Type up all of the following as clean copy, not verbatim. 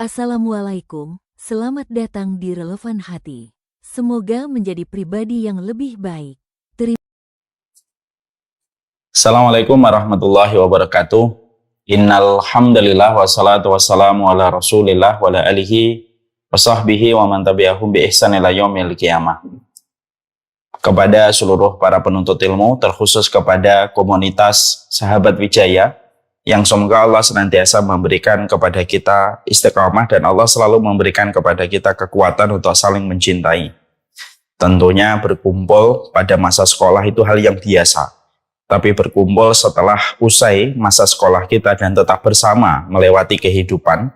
Assalamualaikum, selamat datang di Relevan Hati. Semoga menjadi pribadi yang lebih baik. Assalamualaikum warahmatullahi wabarakatuh. Innal hamdalillah wassalatu wassalamu ala Rasulillah wa ala alihi wa sahbihi wa man tabi'ahum bi ihsan ila yaumil qiyamah. Kepada seluruh para penuntut ilmu, terkhusus kepada komunitas Sahabat Wijaya, yang semoga Allah senantiasa memberikan kepada kita istiqamah dan Allah selalu memberikan kepada kita kekuatan untuk saling mencintai. Tentunya berkumpul pada masa sekolah itu hal yang biasa. Tapi berkumpul setelah usai masa sekolah kita dan tetap bersama melewati kehidupan,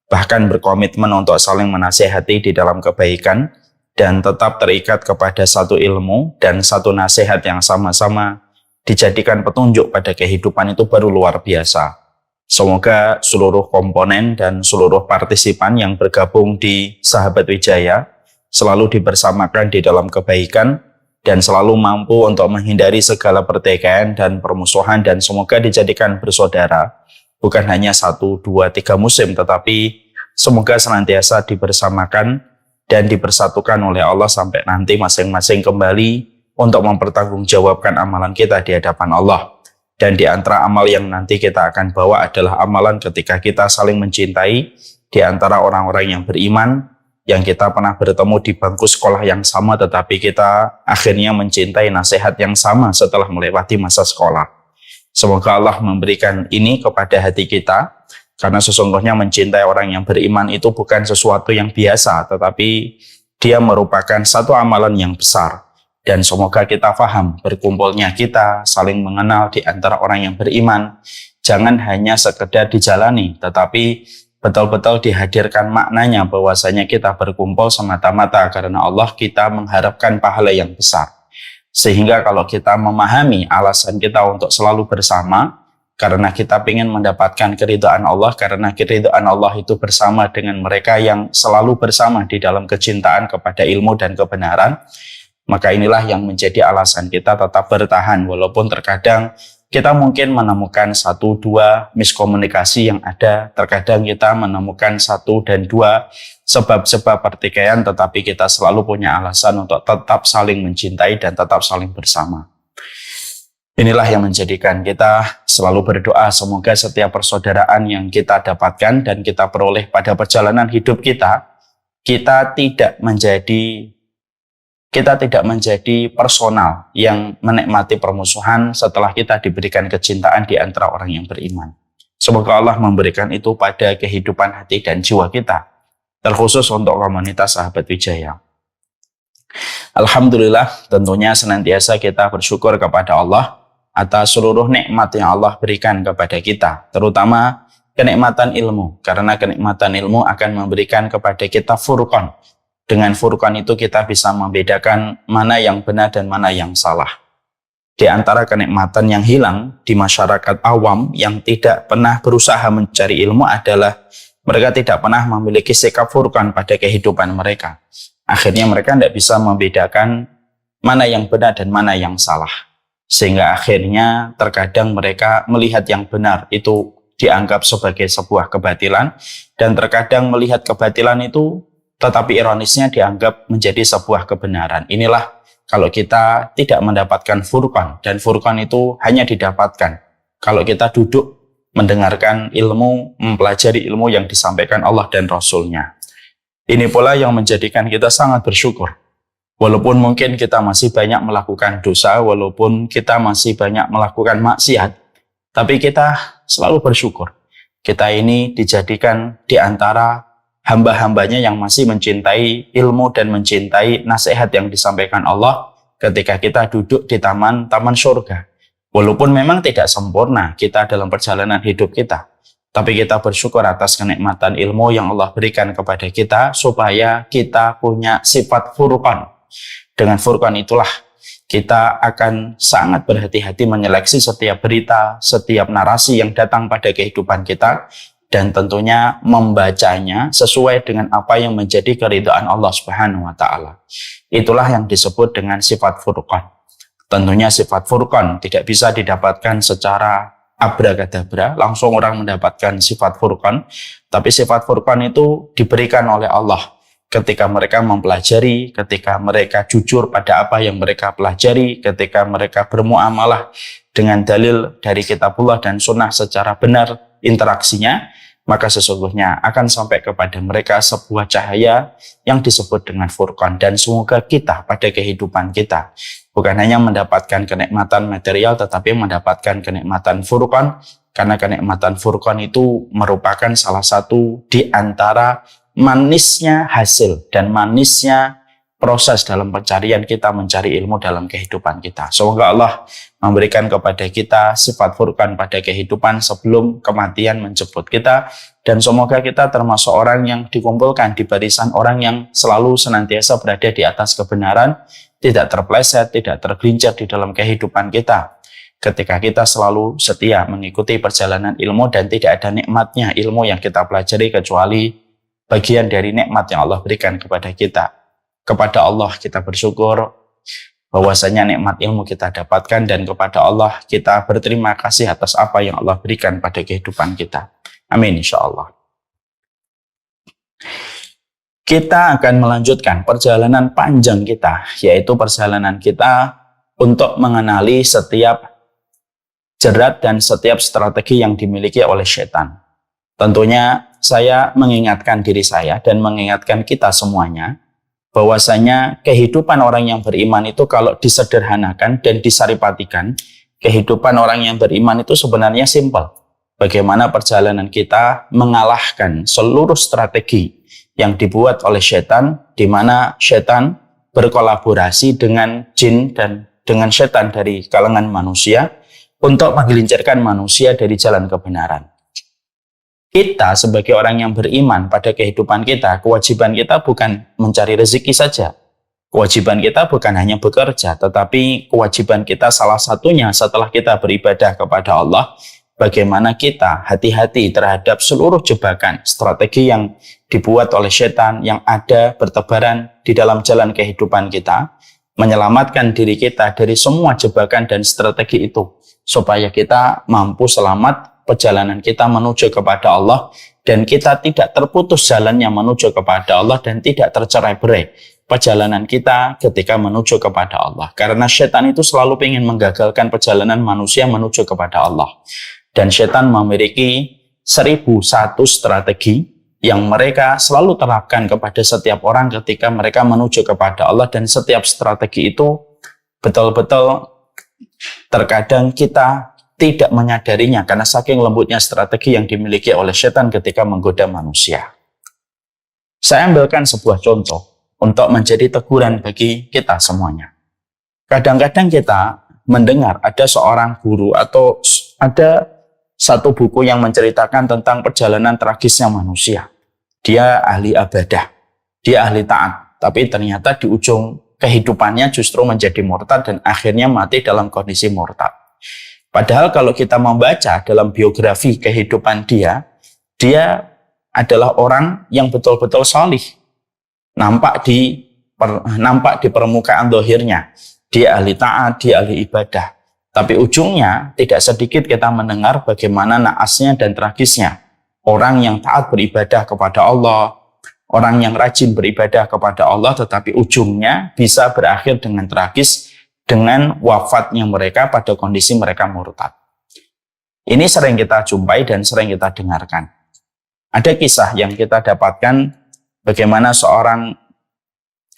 bahkan berkomitmen untuk saling menasihati di dalam kebaikan, dan tetap terikat kepada satu ilmu dan satu nasihat yang sama-sama dijadikan petunjuk pada kehidupan, itu baru luar biasa. Semoga seluruh komponen dan seluruh partisipan yang bergabung di Sahabat Wijaya selalu dibersamakan di dalam kebaikan dan selalu mampu untuk menghindari segala pertikaian dan permusuhan, dan semoga dijadikan bersaudara bukan hanya 1, 2, 3 musim, tetapi semoga senantiasa dibersamakan dan dipersatukan oleh Allah sampai nanti masing-masing kembali untuk mempertanggungjawabkan amalan kita di hadapan Allah. Dan di antara amal yang nanti kita akan bawa adalah amalan ketika kita saling mencintai di antara orang-orang yang beriman, yang kita pernah bertemu di bangku sekolah yang sama, tetapi kita akhirnya mencintai nasihat yang sama setelah melewati masa sekolah. Semoga Allah memberikan ini kepada hati kita, karena sesungguhnya mencintai orang yang beriman itu bukan sesuatu yang biasa, tetapi dia merupakan satu amalan yang besar. Dan semoga kita paham berkumpulnya kita saling mengenal di antara orang yang beriman jangan hanya sekedar dijalani, tetapi betul-betul dihadirkan maknanya bahwasanya kita berkumpul semata-mata karena Allah, kita mengharapkan pahala yang besar. Sehingga kalau kita memahami alasan kita untuk selalu bersama karena kita ingin mendapatkan keridhaan Allah, karena keridhaan Allah itu bersama dengan mereka yang selalu bersama di dalam kecintaan kepada ilmu dan kebenaran, maka inilah yang menjadi alasan kita tetap bertahan walaupun terkadang kita mungkin menemukan 1, 2 miskomunikasi yang ada, terkadang kita menemukan 1 dan 2 sebab-sebab pertikaian, tetapi kita selalu punya alasan untuk tetap saling mencintai dan tetap saling bersama. Inilah yang menjadikan kita selalu berdoa semoga setiap persaudaraan yang kita dapatkan dan kita peroleh pada perjalanan hidup kita tidak menjadi personal yang menikmati permusuhan setelah kita diberikan kecintaan di antara orang yang beriman. Semoga Allah memberikan itu pada kehidupan hati dan jiwa kita, terkhusus untuk komunitas Sahabat Wijaya. Alhamdulillah, tentunya senantiasa kita bersyukur kepada Allah atas seluruh nikmat yang Allah berikan kepada kita, terutama kenikmatan ilmu, karena kenikmatan ilmu akan memberikan kepada kita furqan. Dengan furqan itu kita bisa membedakan mana yang benar dan mana yang salah. Di antara kenikmatan yang hilang di masyarakat awam yang tidak pernah berusaha mencari ilmu adalah mereka tidak pernah memiliki sikap furqan pada kehidupan mereka. Akhirnya mereka tidak bisa membedakan mana yang benar dan mana yang salah. Sehingga akhirnya terkadang mereka melihat yang benar itu dianggap sebagai sebuah kebatilan, dan terkadang melihat kebatilan itu tetapi ironisnya dianggap menjadi sebuah kebenaran. Inilah kalau kita tidak mendapatkan furqan, dan furqan itu hanya didapatkan kalau kita duduk mendengarkan ilmu, mempelajari ilmu yang disampaikan Allah dan Rasul-Nya. Ini pula yang menjadikan kita sangat bersyukur. Walaupun mungkin kita masih banyak melakukan dosa, walaupun kita masih banyak melakukan maksiat, tapi kita selalu bersyukur. Kita ini dijadikan di antara hamba-hambanya yang masih mencintai ilmu dan mencintai nasihat yang disampaikan Allah ketika kita duduk di taman surga. Walaupun memang tidak sempurna kita dalam perjalanan hidup kita, tapi kita bersyukur atas kenikmatan ilmu yang Allah berikan kepada kita supaya kita punya sifat furqan. Dengan furqan itulah kita akan sangat berhati-hati menyeleksi setiap berita, setiap narasi yang datang pada kehidupan kita, dan tentunya membacanya sesuai dengan apa yang menjadi keridhaan Allah Subhanahu wa taala. Itulah yang disebut dengan sifat furqan. Tentunya sifat furqan tidak bisa didapatkan secara abrakadabra, langsung orang mendapatkan sifat furqan. Tapi sifat furqan itu diberikan oleh Allah ketika mereka mempelajari, ketika mereka jujur pada apa yang mereka pelajari, ketika mereka bermuamalah dengan dalil dari kitabullah dan sunnah secara benar interaksinya, maka sesungguhnya akan sampai kepada mereka sebuah cahaya yang disebut dengan furqan. Dan semoga kita pada kehidupan kita bukan hanya mendapatkan kenikmatan material, tetapi mendapatkan kenikmatan furqan, karena kenikmatan furqan itu merupakan salah satu di antara manisnya hasil dan manisnya proses dalam pencarian kita mencari ilmu dalam kehidupan kita. Semoga Allah memberikan kepada kita sifat furqan pada kehidupan sebelum kematian menjemput kita, dan semoga kita termasuk orang yang dikumpulkan di barisan orang yang selalu senantiasa berada di atas kebenaran, tidak terpeleset, tidak tergelincir di dalam kehidupan kita. Ketika kita selalu setia mengikuti perjalanan ilmu dan tidak ada nikmatnya ilmu yang kita pelajari kecuali bagian dari nikmat yang Allah berikan kepada kita. Kepada Allah kita bersyukur bahwasanya nikmat ilmu kita dapatkan, dan kepada Allah kita berterima kasih atas apa yang Allah berikan pada kehidupan kita. Amin insyaallah. Kita akan melanjutkan perjalanan panjang kita, yaitu perjalanan kita untuk mengenali setiap jerat dan setiap strategi yang dimiliki oleh setan. Tentunya saya mengingatkan diri saya dan mengingatkan kita semuanya bahwasanya kehidupan orang yang beriman itu kalau disederhanakan dan disaripatikan, kehidupan orang yang beriman itu sebenarnya simpel. Bagaimana perjalanan kita mengalahkan seluruh strategi yang dibuat oleh setan, di mana setan berkolaborasi dengan jin dan dengan setan dari kalangan manusia untuk menggelincirkan manusia dari jalan kebenaran. Kita sebagai orang yang beriman pada kehidupan kita, kewajiban kita bukan mencari rezeki saja. Kewajiban kita bukan hanya bekerja, tetapi kewajiban kita salah satunya setelah kita beribadah kepada Allah, bagaimana kita hati-hati terhadap seluruh jebakan, strategi yang dibuat oleh setan yang ada bertebaran di dalam jalan kehidupan kita, menyelamatkan diri kita dari semua jebakan dan strategi itu, supaya kita mampu selamat perjalanan kita menuju kepada Allah, dan kita tidak terputus jalannya menuju kepada Allah, dan tidak tercerai-berai perjalanan kita ketika menuju kepada Allah. Karena setan itu selalu ingin menggagalkan perjalanan manusia menuju kepada Allah. Dan setan memiliki 1001 strategi yang mereka selalu terapkan kepada setiap orang ketika mereka menuju kepada Allah, dan setiap strategi itu betul-betul terkadang kita tidak menyadarinya karena saking lembutnya strategi yang dimiliki oleh setan ketika menggoda manusia. Saya ambilkan sebuah contoh untuk menjadi teguran bagi kita semuanya. Kadang-kadang kita mendengar ada seorang guru atau ada satu buku yang menceritakan tentang perjalanan tragisnya manusia. Dia ahli ibadah, dia ahli taat, tapi ternyata di ujung kehidupannya justru menjadi murtad dan akhirnya mati dalam kondisi murtad. Padahal kalau kita membaca dalam biografi kehidupan dia adalah orang yang betul-betul salih. Nampak di permukaan zahirnya, dia ahli taat, dia ahli ibadah. Tapi ujungnya tidak sedikit kita mendengar bagaimana naasnya dan tragisnya orang yang taat beribadah kepada Allah, orang yang rajin beribadah kepada Allah, tetapi ujungnya bisa berakhir dengan tragis, dengan wafatnya mereka pada kondisi mereka murtad. Ini sering kita jumpai dan sering kita dengarkan. Ada kisah yang kita dapatkan bagaimana seorang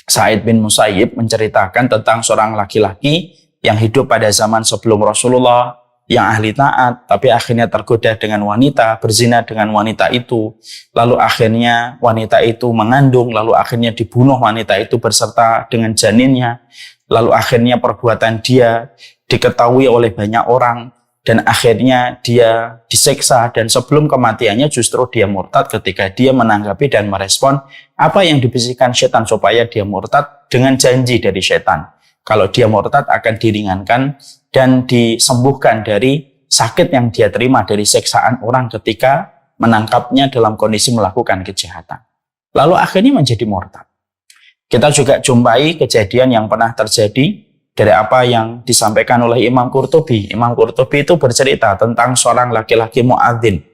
Sa'id bin Musayyib menceritakan tentang seorang laki-laki yang hidup pada zaman sebelum Rasulullah, yang ahli taat, tapi akhirnya tergoda dengan wanita, berzina dengan wanita itu, lalu akhirnya wanita itu mengandung, lalu akhirnya dibunuh wanita itu beserta dengan janinnya, lalu akhirnya perbuatan dia diketahui oleh banyak orang, dan akhirnya dia disiksa, dan sebelum kematiannya justru dia murtad ketika dia menanggapi dan merespon apa yang dibisikkan setan supaya dia murtad dengan janji dari setan. Kalau dia murtad akan diringankan dan disembuhkan dari sakit yang dia terima dari siksaan orang ketika menangkapnya dalam kondisi melakukan kejahatan. Lalu akhirnya menjadi murtad. Kita juga jumpai kejadian yang pernah terjadi dari apa yang disampaikan oleh Imam Qurtubi. Imam Qurtubi itu bercerita tentang seorang laki-laki muadzin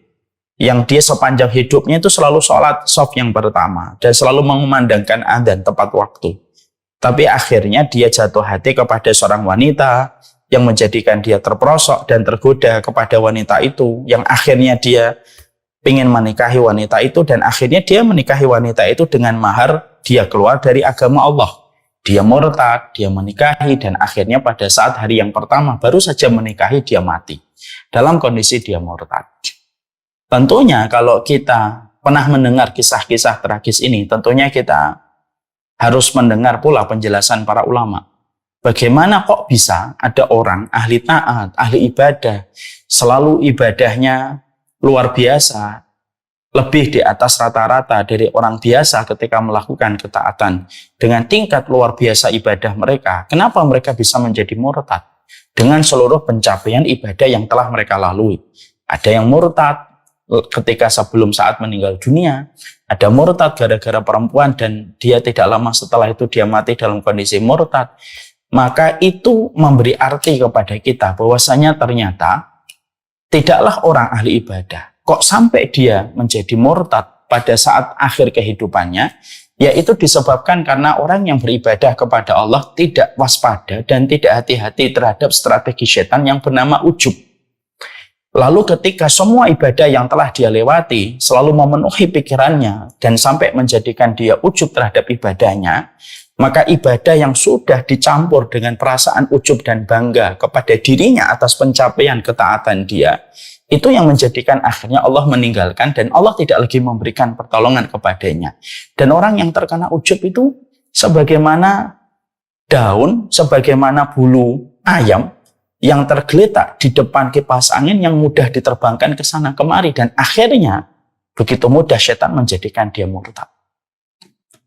yang dia sepanjang hidupnya itu selalu sholat shaf yang pertama dan selalu mengumandangkan adzan tepat waktu. Tapi akhirnya dia jatuh hati kepada seorang wanita yang menjadikan dia terperosok dan tergoda kepada wanita itu, yang akhirnya dia ingin menikahi wanita itu, dan akhirnya dia menikahi wanita itu dengan mahar dia keluar dari agama Allah. Dia murtad, dia menikahi, dan akhirnya pada saat hari yang pertama baru saja menikahi dia mati dalam kondisi dia murtad. Tentunya kalau kita pernah mendengar kisah-kisah tragis ini, tentunya kita harus mendengar pula penjelasan para ulama. Bagaimana kok bisa ada orang ahli taat, ahli ibadah, selalu ibadahnya luar biasa, lebih di atas rata-rata dari orang biasa ketika melakukan ketaatan. Dengan tingkat luar biasa ibadah mereka, kenapa mereka bisa menjadi murtad? Dengan seluruh pencapaian ibadah yang telah mereka lalui. Ada yang murtad ketika sebelum saat meninggal dunia, ada murtad gara-gara perempuan dan dia tidak lama setelah itu dia mati dalam kondisi murtad. Maka itu memberi arti kepada kita bahwasanya ternyata tidaklah orang ahli ibadah kok sampai dia menjadi murtad pada saat akhir kehidupannya, yaitu disebabkan karena orang yang beribadah kepada Allah tidak waspada dan tidak hati-hati terhadap strategi setan yang bernama ujub. Lalu ketika semua ibadah yang telah dia lewati selalu memenuhi pikirannya dan sampai menjadikan dia ujub terhadap ibadahnya, maka ibadah yang sudah dicampur dengan perasaan ujub dan bangga kepada dirinya atas pencapaian ketaatan dia, itu yang menjadikan akhirnya Allah meninggalkan dan Allah tidak lagi memberikan pertolongan kepadanya. Dan orang yang terkena ujub itu sebagaimana daun, sebagaimana bulu ayam yang tergeletak di depan kipas angin yang mudah diterbangkan ke sana kemari, dan akhirnya begitu mudah setan menjadikan dia murtad.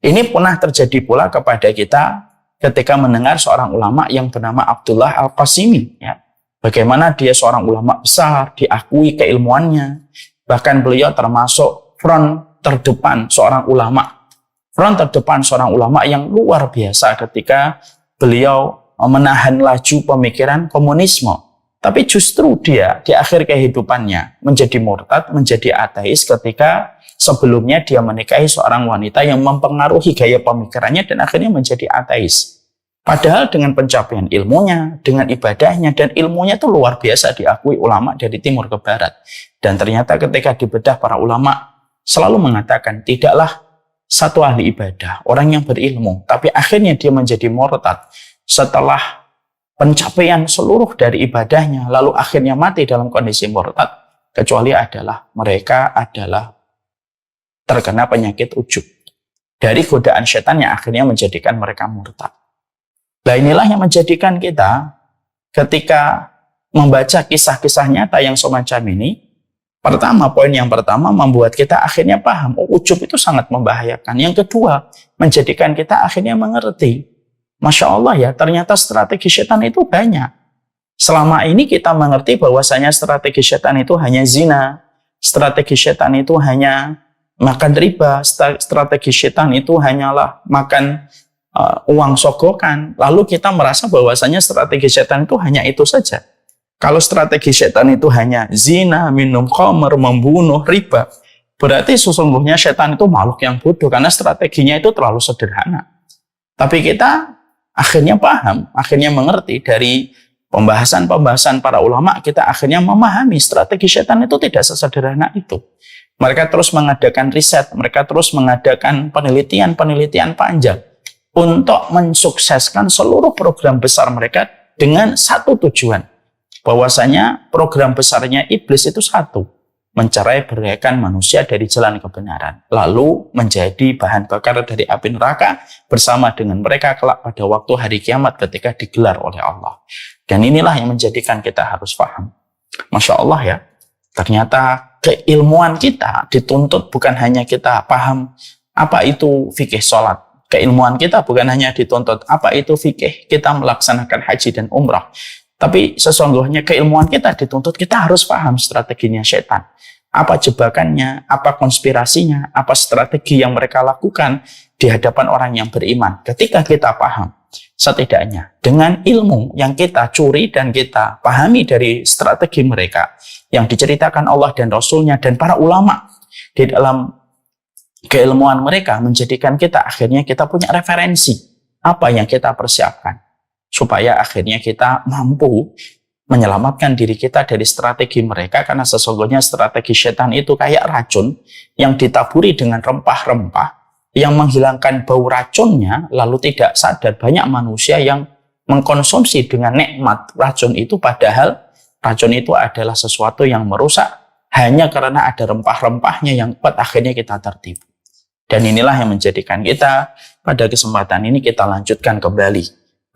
Ini pernah terjadi pula kepada kita ketika mendengar seorang ulama yang bernama Abdullah Al-Qasimi, ya. Bagaimana dia seorang ulama besar, diakui keilmuannya, bahkan beliau termasuk front terdepan seorang ulama yang luar biasa ketika beliau menahan laju pemikiran komunisme. Tapi justru dia di akhir kehidupannya menjadi murtad, menjadi ateis ketika sebelumnya dia menikahi seorang wanita yang mempengaruhi gaya pemikirannya dan akhirnya menjadi ateis. Padahal dengan pencapaian ilmunya, dengan ibadahnya, dan ilmunya itu luar biasa diakui ulama dari timur ke barat. Dan ternyata ketika dibedah para ulama selalu mengatakan tidaklah satu ahli ibadah, orang yang berilmu, tapi akhirnya dia menjadi murtad setelah pencapaian seluruh dari ibadahnya, lalu akhirnya mati dalam kondisi murtad, kecuali mereka adalah terkena penyakit ujub dari godaan setan yang akhirnya menjadikan mereka murtad. Nah, inilah yang menjadikan kita ketika membaca kisah-kisah nyata yang semacam ini, poin yang pertama membuat kita akhirnya paham, ujub itu sangat membahayakan. Yang kedua, menjadikan kita akhirnya mengerti, Masya Allah ya, ternyata strategi setan itu banyak. Selama ini kita mengerti bahwasanya strategi setan itu hanya zina, strategi setan itu hanya makan riba, strategi setan itu hanyalah makan uang sogokan. Lalu kita merasa bahwasanya strategi setan itu hanya itu saja. Kalau strategi setan itu hanya zina, minum khamr, membunuh, riba, berarti sesungguhnya setan itu makhluk yang bodoh karena strateginya itu terlalu sederhana. Tapi kita akhirnya paham, akhirnya mengerti dari pembahasan-pembahasan para ulama, kita akhirnya memahami strategi setan itu tidak sesederhana itu. Mereka terus mengadakan riset, mereka terus mengadakan penelitian panjang untuk mensukseskan seluruh program besar mereka dengan satu tujuan. Bahwasanya program besarnya iblis itu satu, mencerai beraikan manusia dari jalan kebenaran, lalu menjadi bahan bakar dari api neraka bersama dengan mereka kelak pada waktu hari kiamat ketika digelar oleh Allah. Dan inilah yang menjadikan kita harus paham. Masya Allah ya, ternyata keilmuan kita dituntut bukan hanya kita paham apa itu fikih sholat. Keilmuan kita bukan hanya dituntut apa itu fikih kita melaksanakan haji dan umrah. Tapi sesungguhnya keilmuan kita dituntut kita harus paham strateginya setan. Apa jebakannya, apa konspirasinya, apa strategi yang mereka lakukan di hadapan orang yang beriman. Ketika kita paham, Setidaknya dengan ilmu yang kita curi dan kita pahami dari strategi mereka yang diceritakan Allah dan Rasulnya dan para ulama di dalam keilmuan mereka, menjadikan kita akhirnya kita punya referensi apa yang kita persiapkan supaya akhirnya kita mampu menyelamatkan diri kita dari strategi mereka, karena sesungguhnya strategi setan itu kayak racun yang ditaburi dengan rempah-rempah yang menghilangkan bau racunnya, lalu tidak sadar banyak manusia yang mengkonsumsi dengan nikmat racun itu, padahal racun itu adalah sesuatu yang merusak hanya karena ada rempah-rempahnya yang kuat, akhirnya kita tertipu. Dan inilah yang menjadikan kita pada kesempatan ini kita lanjutkan kembali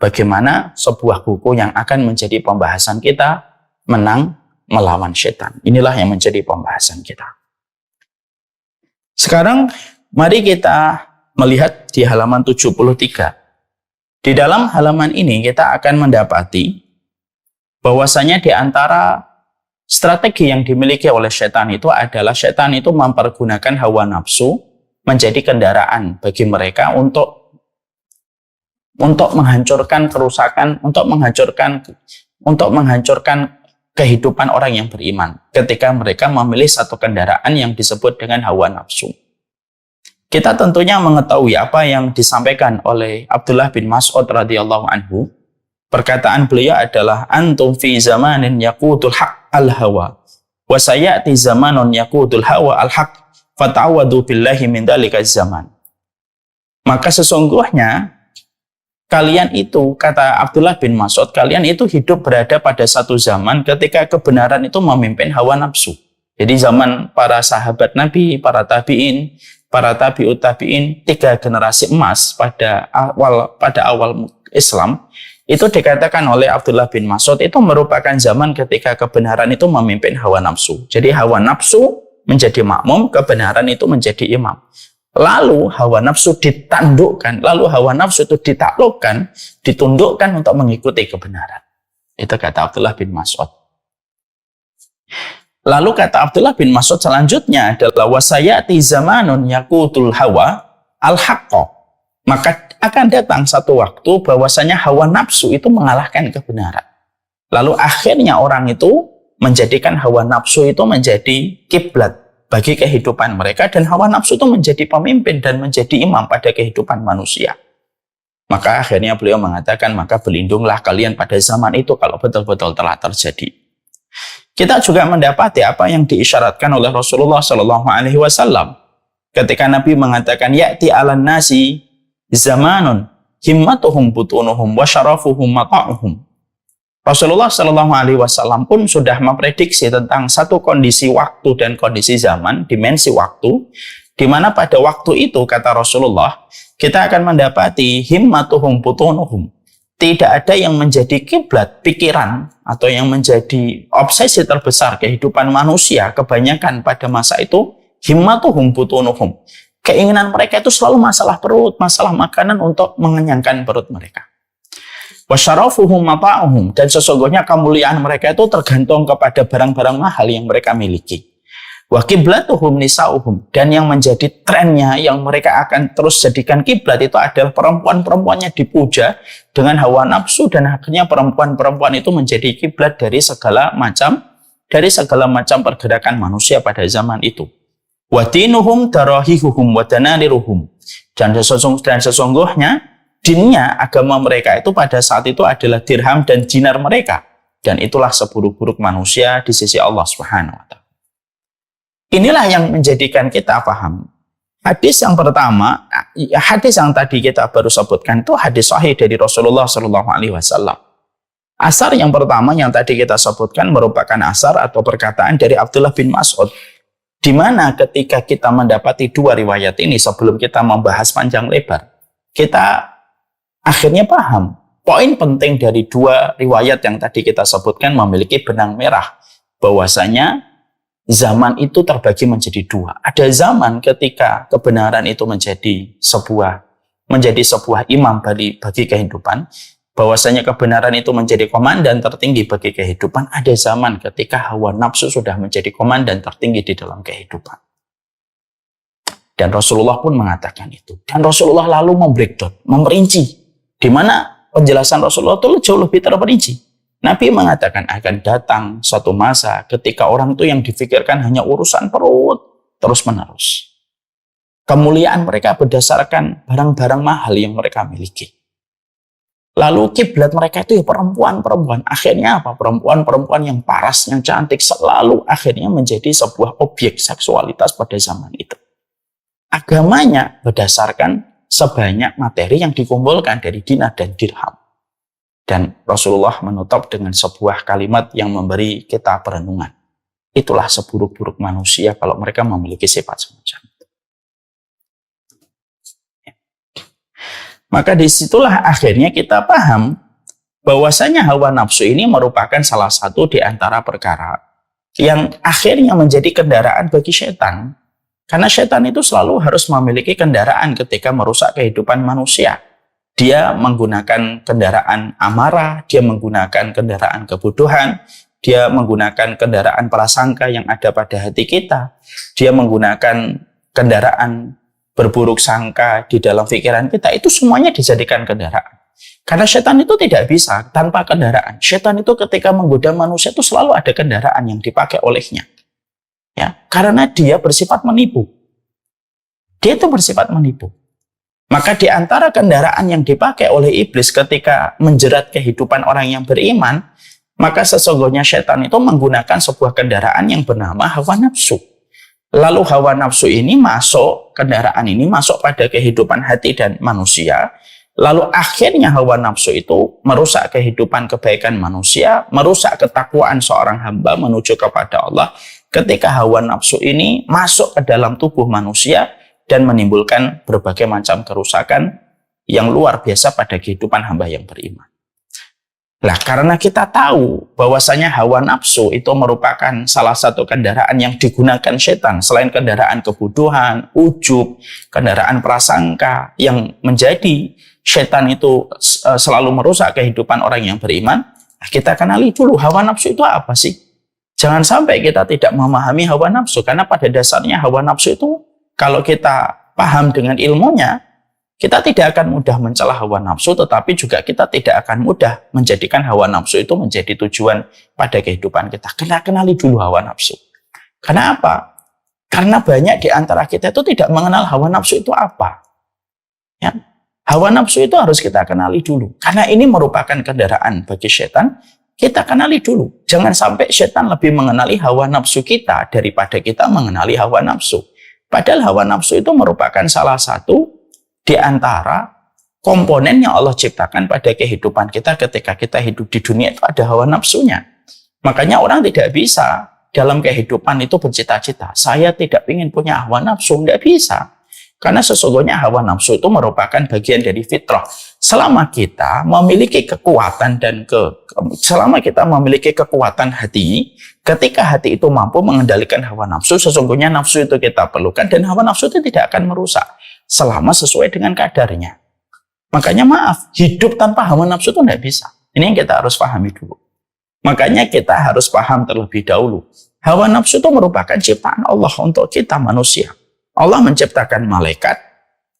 bagaimana sebuah buku yang akan menjadi pembahasan kita, menang melawan setan. Inilah yang menjadi pembahasan kita. Sekarang mari kita melihat di halaman 73. Di dalam halaman ini kita akan mendapati bahwasanya di antara strategi yang dimiliki oleh setan itu adalah setan itu mempergunakan hawa nafsu menjadi kendaraan bagi mereka untuk menghancurkan kerusakan, untuk menghancurkan kehidupan orang yang beriman ketika mereka memilih satu kendaraan yang disebut dengan hawa nafsu. Kita tentunya mengetahui apa yang disampaikan oleh Abdullah bin Mas'ud radhiyallahu anhu. Perkataan beliau adalah antum fi zamanin yaqudul haq al-hawa wa sayati zamanun yaqudul hawa al-haq fata'awadu billahi min dzalika zaman. Maka sesungguhnya kalian itu, kata Abdullah bin Mas'ud, kalian itu hidup berada pada satu zaman ketika kebenaran itu memimpin hawa nafsu. Jadi zaman para sahabat Nabi, para tabi'in, para tabi'ut tabi'in, 3 generasi emas pada awal Islam, itu dikatakan oleh Abdullah bin Mas'ud itu merupakan zaman ketika kebenaran itu memimpin hawa nafsu. Jadi hawa nafsu menjadi makmum, kebenaran itu menjadi imam. Lalu hawa nafsu ditandukkan, lalu hawa nafsu itu ditaklukkan, ditundukkan untuk mengikuti kebenaran. Itu kata Abdullah bin Mas'ud. Lalu kata Abdullah bin Mas'ud selanjutnya adalah wasayati zamanun yaqutul hawa al-haqqa. Maka akan datang satu waktu bahwasanya hawa nafsu itu mengalahkan kebenaran. Lalu akhirnya orang itu menjadikan hawa nafsu itu menjadi kiblat bagi kehidupan mereka, dan hawa nafsu itu menjadi pemimpin dan menjadi imam pada kehidupan manusia. Maka akhirnya beliau mengatakan, maka berlindunglah kalian pada zaman itu kalau betul-betul telah terjadi. Kita juga mendapati apa yang diisyaratkan oleh Rasulullah SAW ketika Nabi mengatakan ya'ti 'alan nasi zamanun himmatuhum butunuhum wa syarafuhum mata'uhum. Rasulullah SAW pun sudah memprediksi tentang satu kondisi waktu dan kondisi zaman, dimensi waktu, di mana pada waktu itu, kata Rasulullah, kita akan mendapati himmatuhum butunuhum. Tidak ada yang menjadi kiblat pikiran atau yang menjadi obsesi terbesar kehidupan manusia kebanyakan pada masa itu, himmatuhum butunuhum. Keinginan mereka itu selalu masalah perut, masalah makanan untuk mengenyangkan perut mereka. Wasyarafuhum mata'uhum, dan sesungguhnya kemuliaan mereka itu tergantung kepada barang-barang mahal yang mereka miliki. Wa kiblatuhum nisa'uhum, dan yang menjadi trennya yang mereka akan terus jadikan kiblat itu adalah perempuan-perempuannya dipuja dengan hawa nafsu, dan akhirnya perempuan-perempuan itu menjadi kiblat dari segala macam pergerakan manusia pada zaman itu. Wa dinuhum darahihuhum wa danariruhum, dan sesungguhnya dinnya, agama mereka itu pada saat itu adalah dirham dan dinar mereka, dan itulah seburuk-buruk manusia di sisi Allah Subhanahu wa taala. Inilah yang menjadikan kita paham. Hadis yang pertama, hadis yang tadi kita baru sebutkan itu hadis sahih dari Rasulullah SAW. Asar yang pertama yang tadi kita sebutkan merupakan asar atau perkataan dari Abdullah bin Mas'ud, di mana ketika kita mendapati 2 riwayat ini sebelum kita membahas panjang lebar, kita akhirnya paham poin penting dari 2 riwayat yang tadi kita sebutkan memiliki benang merah, bahwasanya zaman itu terbagi menjadi 2. Ada zaman ketika kebenaran itu menjadi sebuah imam bagi kehidupan, bahwasanya kebenaran itu menjadi komandan tertinggi bagi kehidupan. Ada zaman ketika hawa nafsu sudah menjadi komandan tertinggi di dalam kehidupan. Dan Rasulullah pun mengatakan itu. Dan Rasulullah lalu membreakdown, memperinci Di mana penjelasan Rasulullah itu jauh lebih terperinci. Nabi mengatakan akan datang suatu masa ketika orang itu yang difikirkan hanya urusan perut terus-menerus. Kemuliaan mereka berdasarkan barang-barang mahal yang mereka miliki. Lalu kiblat mereka itu ya perempuan-perempuan. Akhirnya apa? Perempuan-perempuan yang paras, yang cantik selalu akhirnya menjadi sebuah objek seksualitas pada zaman itu. Agamanya berdasarkan sebanyak materi yang dikumpulkan dari dinar dan dirham. Dan Rasulullah menutup dengan sebuah kalimat yang memberi kita perenungan. Itulah seburuk-buruk manusia kalau mereka memiliki sifat semacam itu. Maka disitulah akhirnya kita paham bahwasanya hawa nafsu ini merupakan salah satu di antara perkara yang akhirnya menjadi kendaraan bagi setan. Karena setan itu selalu harus memiliki kendaraan ketika merusak kehidupan manusia. Dia menggunakan kendaraan amarah, dia menggunakan kendaraan kebodohan, dia menggunakan kendaraan prasangka yang ada pada hati kita, dia menggunakan kendaraan berburuk sangka di dalam pikiran kita, itu semuanya dijadikan kendaraan. Karena setan itu tidak bisa tanpa kendaraan. Setan itu ketika menggoda manusia itu selalu ada kendaraan yang dipakai olehnya. Ya, karena dia bersifat menipu. Dia itu bersifat menipu. Maka di antara kendaraan yang dipakai oleh iblis ketika menjerat kehidupan orang yang beriman, maka sesungguhnya setan itu menggunakan sebuah kendaraan yang bernama hawa nafsu. Lalu hawa nafsu ini masuk, kendaraan ini masuk pada kehidupan hati dan manusia. Lalu akhirnya hawa nafsu itu merusak kehidupan kebaikan manusia, merusak ketakwaan seorang hamba menuju kepada Allah. Ketika hawa nafsu ini masuk ke dalam tubuh manusia, dan menimbulkan berbagai macam kerusakan yang luar biasa pada kehidupan hamba yang beriman. Nah, karena kita tahu bahwasanya hawa nafsu itu merupakan salah satu kendaraan yang digunakan setan, selain kendaraan kebodohan, ujub, kendaraan prasangka yang menjadi setan itu selalu merusak kehidupan orang yang beriman, kita kenali dulu hawa nafsu itu apa sih? Jangan sampai kita tidak memahami hawa nafsu, karena pada dasarnya hawa nafsu itu kalau kita paham dengan ilmunya, kita tidak akan mudah mencela hawa nafsu, tetapi juga kita tidak akan mudah menjadikan hawa nafsu itu menjadi tujuan pada kehidupan kita. Kenali dulu hawa nafsu. Karena apa? Karena banyak di antara kita itu tidak mengenal hawa nafsu itu apa. Ya. Hawa nafsu itu harus kita kenali dulu. Karena ini merupakan kendaraan bagi setan, kita kenali dulu. Jangan sampai setan lebih mengenali hawa nafsu kita daripada kita mengenali hawa nafsu. Padahal hawa nafsu itu merupakan salah satu di antara komponen yang Allah ciptakan pada kehidupan kita ketika kita hidup di dunia itu ada hawa nafsunya. Makanya orang tidak bisa dalam kehidupan itu bercita-cita, saya tidak ingin punya hawa nafsu, tidak bisa. Karena sesungguhnya hawa nafsu itu merupakan bagian dari fitrah. Selama kita memiliki kekuatan selama kita memiliki kekuatan hati, ketika hati itu mampu mengendalikan hawa nafsu, sesungguhnya nafsu itu kita perlukan dan hawa nafsu itu tidak akan merusak selama sesuai dengan kadarnya. Makanya maaf, hidup tanpa hawa nafsu itu tidak bisa. Ini yang kita harus pahami dulu. Makanya kita harus paham terlebih dahulu. Hawa nafsu itu merupakan ciptaan Allah untuk kita manusia. Allah menciptakan malaikat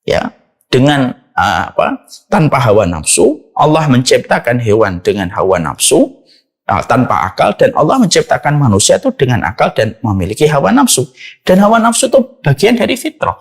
ya dengan tanpa hawa nafsu. Allah menciptakan hewan dengan hawa nafsu tanpa akal, dan Allah menciptakan manusia itu dengan akal dan memiliki hawa nafsu. Dan hawa nafsu itu bagian dari fitrah.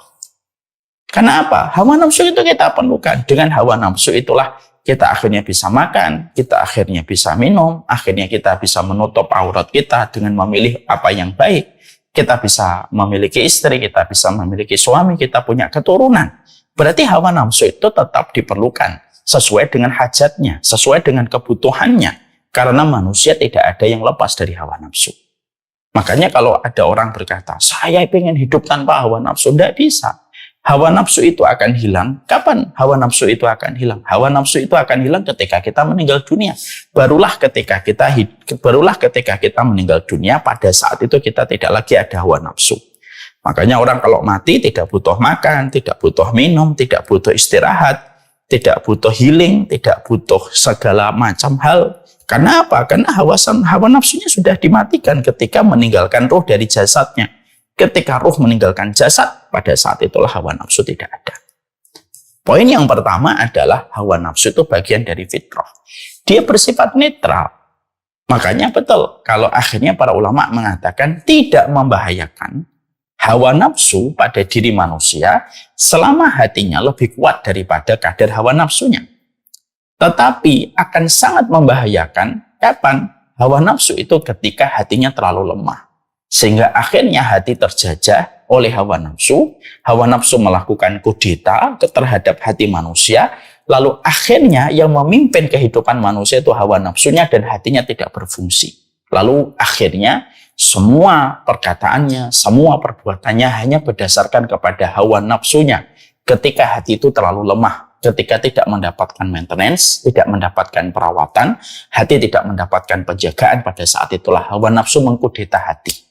Karena apa? Hawa nafsu itu kita perlukan. Dengan hawa nafsu itulah kita akhirnya bisa makan, kita akhirnya bisa minum, akhirnya kita bisa menutup aurat kita dengan memilih apa yang baik. Kita bisa memiliki istri, kita bisa memiliki suami, kita punya keturunan. Berarti hawa nafsu itu tetap diperlukan sesuai dengan hajatnya, sesuai dengan kebutuhannya. Karena manusia tidak ada yang lepas dari hawa nafsu. Makanya kalau ada orang berkata, saya ingin hidup tanpa hawa nafsu, tidak bisa. Hawa nafsu itu akan hilang. Kapan hawa nafsu itu akan hilang? Hawa nafsu itu akan hilang ketika kita meninggal dunia. Barulah ketika kita meninggal dunia, pada saat itu kita tidak lagi ada hawa nafsu. Makanya orang kalau mati tidak butuh makan, tidak butuh minum, tidak butuh istirahat, tidak butuh healing, tidak butuh segala macam hal. Karena apa? Karena hawa nafsunya sudah dimatikan ketika meninggalkan roh dari jasadnya. Ketika ruh meninggalkan jasad, pada saat itulah hawa nafsu tidak ada. Poin yang pertama adalah hawa nafsu itu bagian dari fitrah. Dia bersifat netral. Makanya betul kalau akhirnya para ulama mengatakan tidak membahayakan hawa nafsu pada diri manusia selama hatinya lebih kuat daripada kadar hawa nafsunya. Tetapi akan sangat membahayakan kapan? Hawa nafsu itu ketika hatinya terlalu lemah. Sehingga akhirnya hati terjajah oleh hawa nafsu melakukan kudeta terhadap hati manusia, lalu akhirnya yang memimpin kehidupan manusia itu hawa nafsunya dan hatinya tidak berfungsi. Lalu akhirnya semua perkataannya, semua perbuatannya hanya berdasarkan kepada hawa nafsunya ketika hati itu terlalu lemah. Ketika tidak mendapatkan maintenance, tidak mendapatkan perawatan, hati tidak mendapatkan penjagaan, pada saat itulah hawa nafsu mengkudeta hati.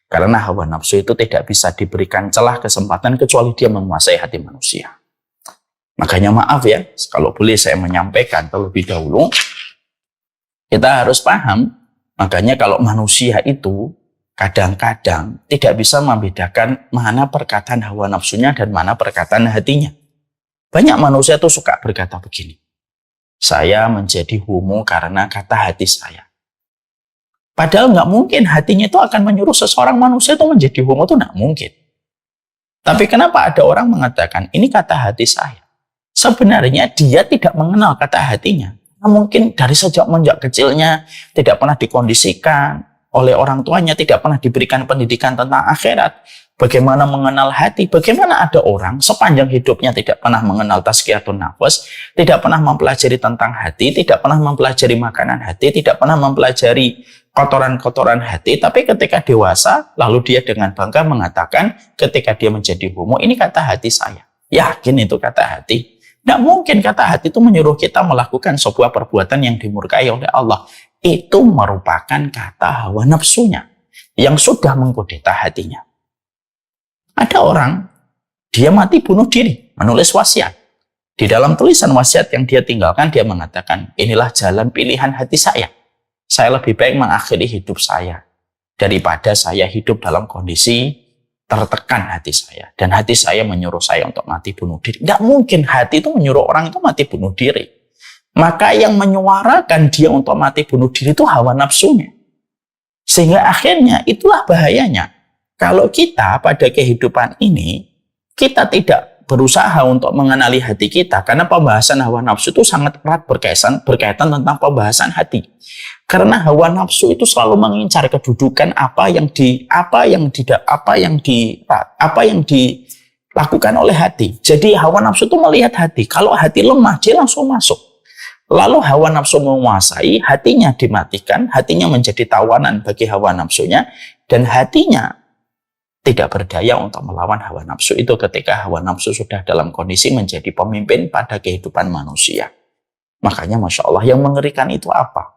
Karena hawa nafsu itu tidak bisa diberikan celah kesempatan kecuali dia menguasai hati manusia. Makanya maaf ya, kalau boleh saya menyampaikan terlebih dahulu, kita harus paham, makanya kalau manusia itu kadang-kadang tidak bisa membedakan mana perkataan hawa nafsunya dan mana perkataan hatinya. Banyak manusia itu suka berkata begini, saya menjadi homo karena kata hati saya. Padahal nggak mungkin hatinya itu akan menyuruh seseorang manusia itu menjadi homo, itu nggak mungkin. Tapi kenapa ada orang mengatakan ini kata hati saya? Sebenarnya dia tidak mengenal kata hatinya. Mungkin dari sejak kecilnya tidak pernah dikondisikan oleh orang tuanya, tidak pernah diberikan pendidikan tentang akhirat. Bagaimana mengenal hati? Bagaimana ada orang sepanjang hidupnya tidak pernah mengenal tazkiyatun nafas, tidak pernah mempelajari tentang hati, tidak pernah mempelajari makanan hati, tidak pernah mempelajari kotoran-kotoran hati, tapi ketika dewasa, lalu dia dengan bangga mengatakan ketika dia menjadi homo, ini kata hati saya. Yakin itu kata hati? Tidak mungkin kata hati itu menyuruh kita melakukan sebuah perbuatan yang dimurkai oleh Allah. Itu merupakan kata hawa nafsunya yang sudah mengkudeta hatinya. Ada orang, dia mati bunuh diri, menulis wasiat. Di dalam tulisan wasiat yang dia tinggalkan, dia mengatakan, inilah jalan pilihan hati saya. Saya lebih baik mengakhiri hidup saya daripada saya hidup dalam kondisi tertekan hati saya. Dan hati saya menyuruh saya untuk mati bunuh diri. Tidak mungkin hati itu menyuruh orang itu mati bunuh diri. Maka yang menyuarakan dia untuk mati bunuh diri itu hawa nafsunya. Sehingga akhirnya itulah bahayanya. Kalau kita pada kehidupan ini, kita tidak berusaha untuk mengenali hati kita, karena pembahasan hawa nafsu itu sangat erat berkaitan tentang pembahasan hati. Karena hawa nafsu itu selalu mengincar kedudukan apa yang dilakukan oleh hati. Jadi hawa nafsu itu melihat hati. Kalau hati lemah, dia langsung masuk. Lalu hawa nafsu menguasai, hatinya dimatikan, hatinya menjadi tawanan bagi hawa nafsunya, dan hatinya tidak berdaya untuk melawan hawa nafsu itu ketika hawa nafsu sudah dalam kondisi menjadi pemimpin pada kehidupan manusia. Makanya Masya Allah, yang mengerikan itu apa?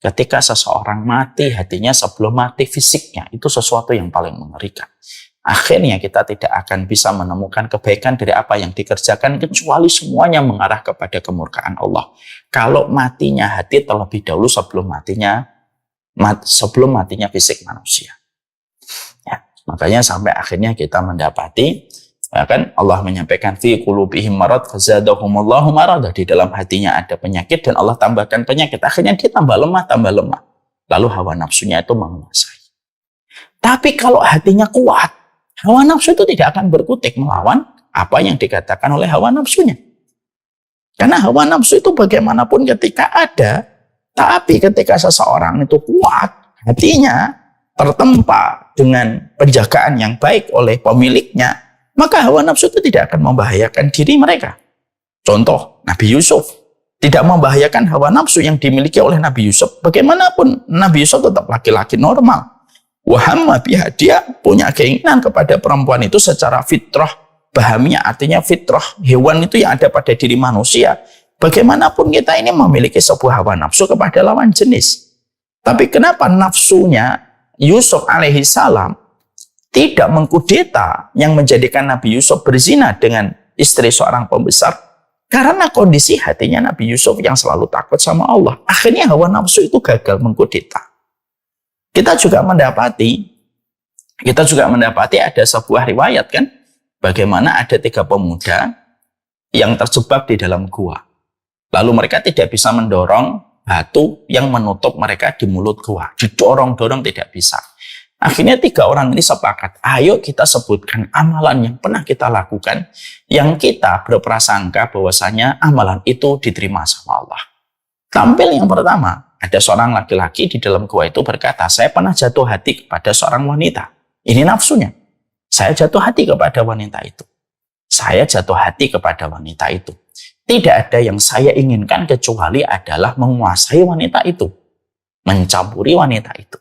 Ketika seseorang mati hatinya sebelum mati fisiknya, itu sesuatu yang paling mengerikan. Akhirnya kita tidak akan bisa menemukan kebaikan dari apa yang dikerjakan, kecuali semuanya mengarah kepada kemurkaan Allah. Kalau matinya hati terlebih dahulu sebelum matinya fisik manusia. Ya, makanya sampai akhirnya kita mendapati, ya kan, Allah menyampaikan fi qulubihim marad fazadahumullahu marad, di dalam hatinya ada penyakit dan Allah tambahkan penyakit. Akhirnya dia tambah lemah. Lalu hawa nafsunya itu menguasai. Tapi kalau hatinya kuat, hawa nafsu itu tidak akan berkutik melawan apa yang dikatakan oleh hawa nafsunya. Karena hawa nafsu itu bagaimanapun ketika ada, tapi ketika seseorang itu kuat, hatinya tertempa dengan penjagaan yang baik oleh pemiliknya, maka hawa nafsu itu tidak akan membahayakan diri mereka. Contoh, Nabi Yusuf tidak membahayakan hawa nafsu yang dimiliki oleh Nabi Yusuf. Bagaimanapun Nabi Yusuf tetap laki-laki normal. Wahamma biha, dia punya keinginan kepada perempuan itu secara fitrah. Bahaminya artinya fitrah, hewan itu yang ada pada diri manusia. Bagaimanapun kita ini memiliki sebuah hawa nafsu kepada lawan jenis. Tapi kenapa nafsunya Yusuf alaihi salam tidak mengkudeta yang menjadikan Nabi Yusuf berzina dengan istri seorang pembesar? Karena kondisi hatinya Nabi Yusuf yang selalu takut sama Allah. Akhirnya hawa nafsu itu gagal mengkudeta. Kita juga mendapati ada sebuah riwayat, kan, bagaimana ada 3 pemuda yang terjebak di dalam gua. Lalu mereka tidak bisa mendorong batu yang menutup mereka di mulut gua. Didorong-dorong tidak bisa. Akhirnya 3 orang ini sepakat, ayo kita sebutkan amalan yang pernah kita lakukan, yang kita berprasangka bahwasanya amalan itu diterima sama Allah. Tampil yang pertama, ada seorang laki-laki di dalam gua itu berkata, saya pernah jatuh hati kepada seorang wanita. Ini nafsunya. Saya jatuh hati kepada wanita itu. Saya jatuh hati kepada wanita itu. Tidak ada yang saya inginkan kecuali adalah menguasai wanita itu. Mencampuri wanita itu.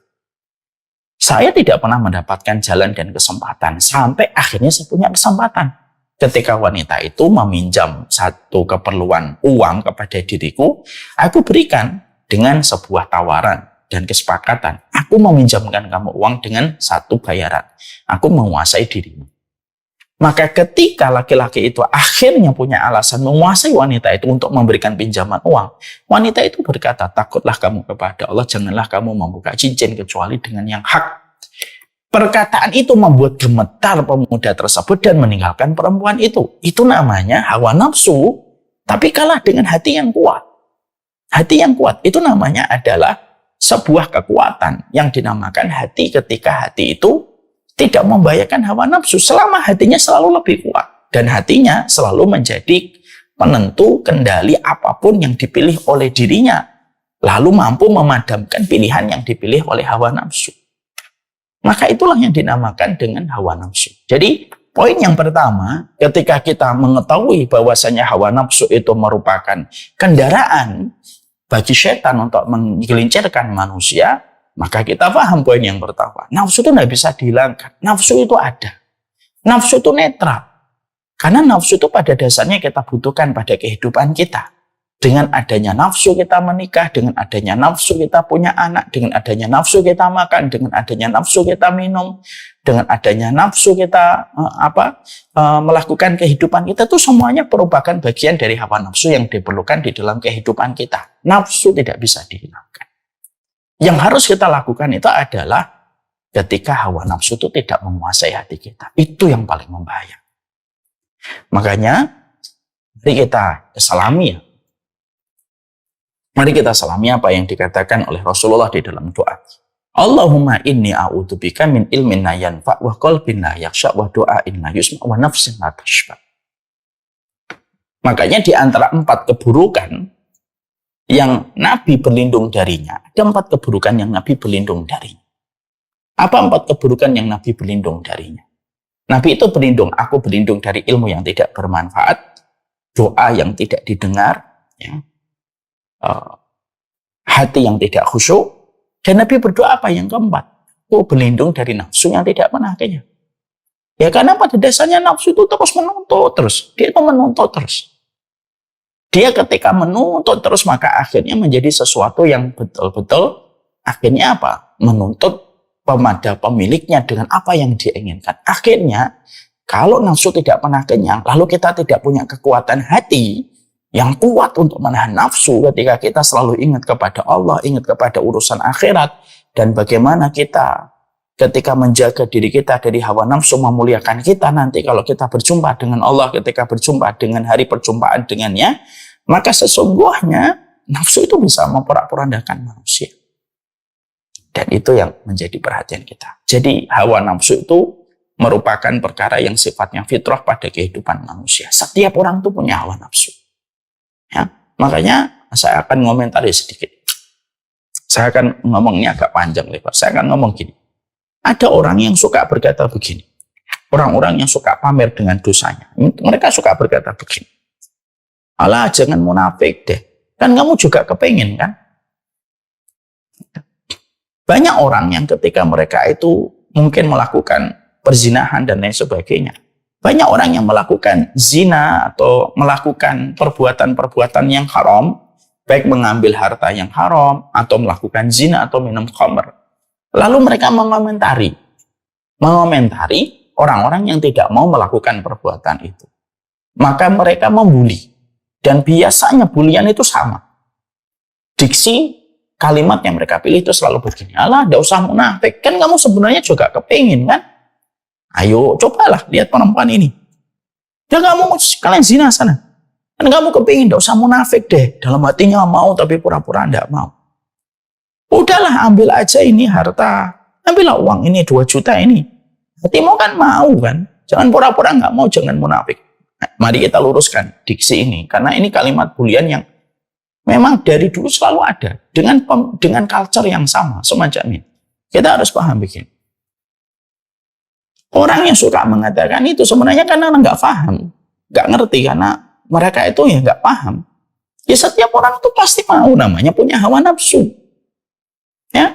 Saya tidak pernah mendapatkan jalan dan kesempatan. Sampai akhirnya saya punya kesempatan. Ketika wanita itu meminjam satu keperluan uang kepada diriku, aku berikan dengan sebuah tawaran dan kesepakatan. Aku meminjamkan kamu uang dengan satu bayaran. Aku menguasai dirimu. Maka ketika laki-laki itu akhirnya punya alasan menguasai wanita itu untuk memberikan pinjaman uang, wanita itu berkata, takutlah kamu kepada Allah, janganlah kamu membuka cincin kecuali dengan yang hak. Perkataan itu membuat gemetar pemuda tersebut dan meninggalkan perempuan itu. Itu namanya hawa nafsu, tapi kalah dengan hati yang kuat. Hati yang kuat itu namanya adalah sebuah kekuatan yang dinamakan hati, ketika hati itu tidak membahayakan hawa nafsu selama hatinya selalu lebih kuat. Dan hatinya selalu menjadi penentu kendali apapun yang dipilih oleh dirinya. Lalu mampu memadamkan pilihan yang dipilih oleh hawa nafsu. Maka itulah yang dinamakan dengan hawa nafsu. Jadi poin yang pertama, ketika kita mengetahui bahwasanya hawa nafsu itu merupakan kendaraan bagi setan untuk menggelincirkan manusia, maka kita paham poin yang pertama. Nafsu itu tidak bisa dihilangkan. Nafsu itu ada. Nafsu itu netral. Karena nafsu itu pada dasarnya kita butuhkan pada kehidupan kita. Dengan adanya nafsu kita menikah, dengan adanya nafsu kita punya anak, dengan adanya nafsu kita makan, dengan adanya nafsu kita minum, dengan adanya nafsu kita melakukan kehidupan kita, itu semuanya merupakan bagian dari hawa nafsu yang diperlukan di dalam kehidupan kita. Nafsu tidak bisa dihilangkan. Yang harus kita lakukan itu adalah ketika hawa nafsu itu tidak menguasai hati kita. Itu yang paling membahayakan. Makanya, mari kita selami ya. Mari kita selami apa yang dikatakan oleh Rasulullah di dalam doa. Allahumma inni a'udzubika min ilmin la yanfa' wa qalbin la yakhsha' wa du'ain la yusma' wa nafsin la tashba'. Makanya di antara 4 keburukan yang Nabi berlindung darinya, ada 4 keburukan yang Nabi berlindung darinya. Apa 4 keburukan yang Nabi berlindung darinya? Nabi itu berlindung, aku berlindung dari ilmu yang tidak bermanfaat, doa yang tidak didengar, ya, hati yang tidak khusyuk, dan Nabi berdoa apa yang keempat? Aku berlindung dari nafsu yang tidak pernah kenyang. Ya karena pada dasarnya nafsu itu terus menuntut terus, dia itu menuntut terus. Dia ketika menuntut terus maka akhirnya menjadi sesuatu yang betul-betul akhirnya apa? Menuntut pemiliknya dengan apa yang dia inginkan. Akhirnya kalau nafsu tidak pernah kenyang, lalu kita tidak punya kekuatan hati yang kuat untuk menahan nafsu ketika kita selalu ingat kepada Allah, ingat kepada urusan akhirat, dan bagaimana kita ketika menjaga diri kita dari hawa nafsu memuliakan kita nanti kalau kita berjumpa dengan Allah, ketika berjumpa dengan hari perjumpaan dengannya, maka sesungguhnya nafsu itu bisa memporak-porandakan manusia. Dan itu yang menjadi perhatian kita. Jadi hawa nafsu itu merupakan perkara yang sifatnya fitrah pada kehidupan manusia. Setiap orang itu punya hawa nafsu. Ya, makanya saya akan ngomentari sedikit. Saya akan ngomongnya agak panjang lebar. Saya akan ngomong gini. Ada orang yang suka berkata begini. Orang-orang yang suka pamer dengan dosanya. Mereka suka berkata begini. Alah, jangan munafik deh. Kan kamu juga kepengen kan? Banyak orang yang ketika mereka itu mungkin melakukan perzinahan dan lain sebagainya. Banyak orang yang melakukan zina atau melakukan perbuatan-perbuatan yang haram, baik mengambil harta yang haram, atau melakukan zina atau minum khamr. Lalu mereka mengomentari orang-orang yang tidak mau melakukan perbuatan itu. Maka mereka membuli. Dan biasanya bulian itu sama. Diksi kalimat yang mereka pilih itu selalu begini. Alah, tidak usah munafik. Kan kamu sebenarnya juga kepingin kan? Ayo, cobalah lihat perempuan ini. Ya kamu kalian zina sana. Kan kamu kepingin, tidak usah munafik deh. Dalam hatinya mau tapi pura-pura tidak mau. Udahlah, ambil aja ini harta. Ambillah uang ini 2 juta ini. Hatimu kan mau kan. Jangan pura-pura nggak mau, jangan munafik. Nah, mari kita luruskan diksi ini. Karena ini kalimat bulian yang memang dari dulu selalu ada. Dengan culture yang sama, semacam ini. Kita harus paham begini. Orang yang suka mengatakan itu sebenarnya karena nggak paham. Nggak ngerti karena mereka itu ya nggak paham. Ya setiap orang itu pasti mau, namanya punya hawa nafsu. Ya,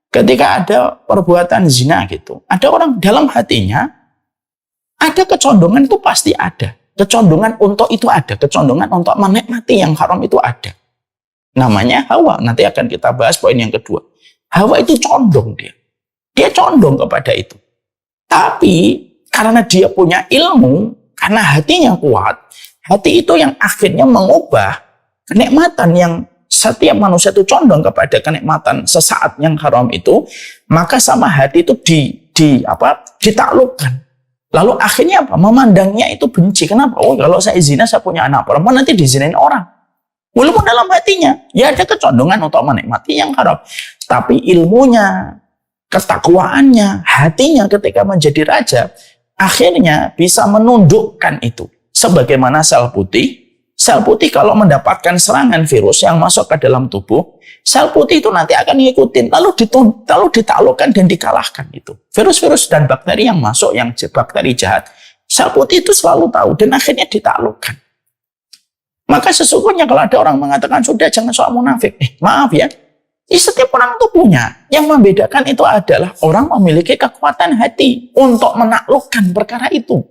ketika ada perbuatan zina gitu, ada orang dalam hatinya ada kecondongan itu pasti ada. Kecondongan untuk itu ada, kecondongan untuk menikmati yang haram itu ada. Namanya hawa. Nanti akan kita bahas poin yang kedua. Hawa itu condong dia. Dia condong kepada itu. Tapi karena dia punya ilmu, karena hatinya kuat, hati itu yang akhirnya mengubah kenikmatan yang setiap manusia itu condong kepada kenikmatan sesaat yang haram itu, maka sama hati itu ditaklukkan. Lalu akhirnya apa? Memandangnya itu benci. Kenapa? Oh, kalau saya zina, saya punya anak perempuan, nanti dizinain orang. Walaupun dalam hatinya ya ada kecondongan untuk menikmati yang haram, tapi ilmunya, ketakwaannya, hatinya ketika menjadi raja, akhirnya bisa menundukkan itu. Sebagaimana sel putih kalau mendapatkan serangan virus yang masuk ke dalam tubuh, sel putih itu nanti akan ngikutin, lalu ditaklukkan dan dikalahkan itu. Virus-virus dan bakteri yang masuk, yang bakteri jahat, sel putih itu selalu tahu dan akhirnya ditaklukkan. Maka sesungguhnya kalau ada orang mengatakan, sudah jangan soal munafik. Maaf ya, setiap orang itu punya. Yang membedakan itu adalah orang memiliki kekuatan hati untuk menaklukkan perkara itu.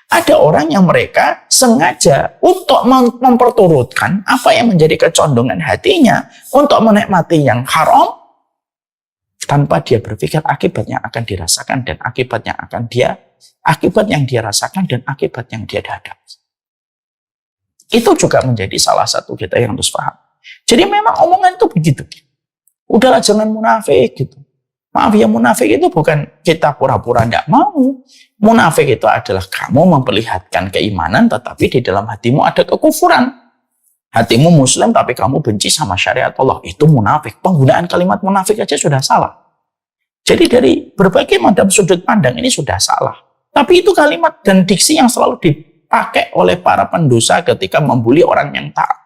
Ada orang yang mereka sengaja untuk memperturutkan apa yang menjadi kecondongan hatinya untuk menikmati yang haram tanpa dia berpikir akibatnya akan dirasakan dan akibat yang dia rasakan dan akibat yang dia hadapi. Itu juga menjadi salah satu kita yang harus paham. Jadi memang omongan itu begitu. Udahlah jangan munafik gitu. Maaf ya, munafik itu bukan kita pura-pura tidak mau. Munafik itu adalah kamu memperlihatkan keimanan tetapi di dalam hatimu ada kekufuran. Hatimu muslim tapi kamu benci sama syariat Allah. Itu munafik. Penggunaan kalimat munafik aja sudah salah. Jadi dari berbagai macam sudut pandang ini sudah salah. Tapi itu kalimat dan diksi yang selalu dipakai oleh para pendosa ketika membuli orang yang taat.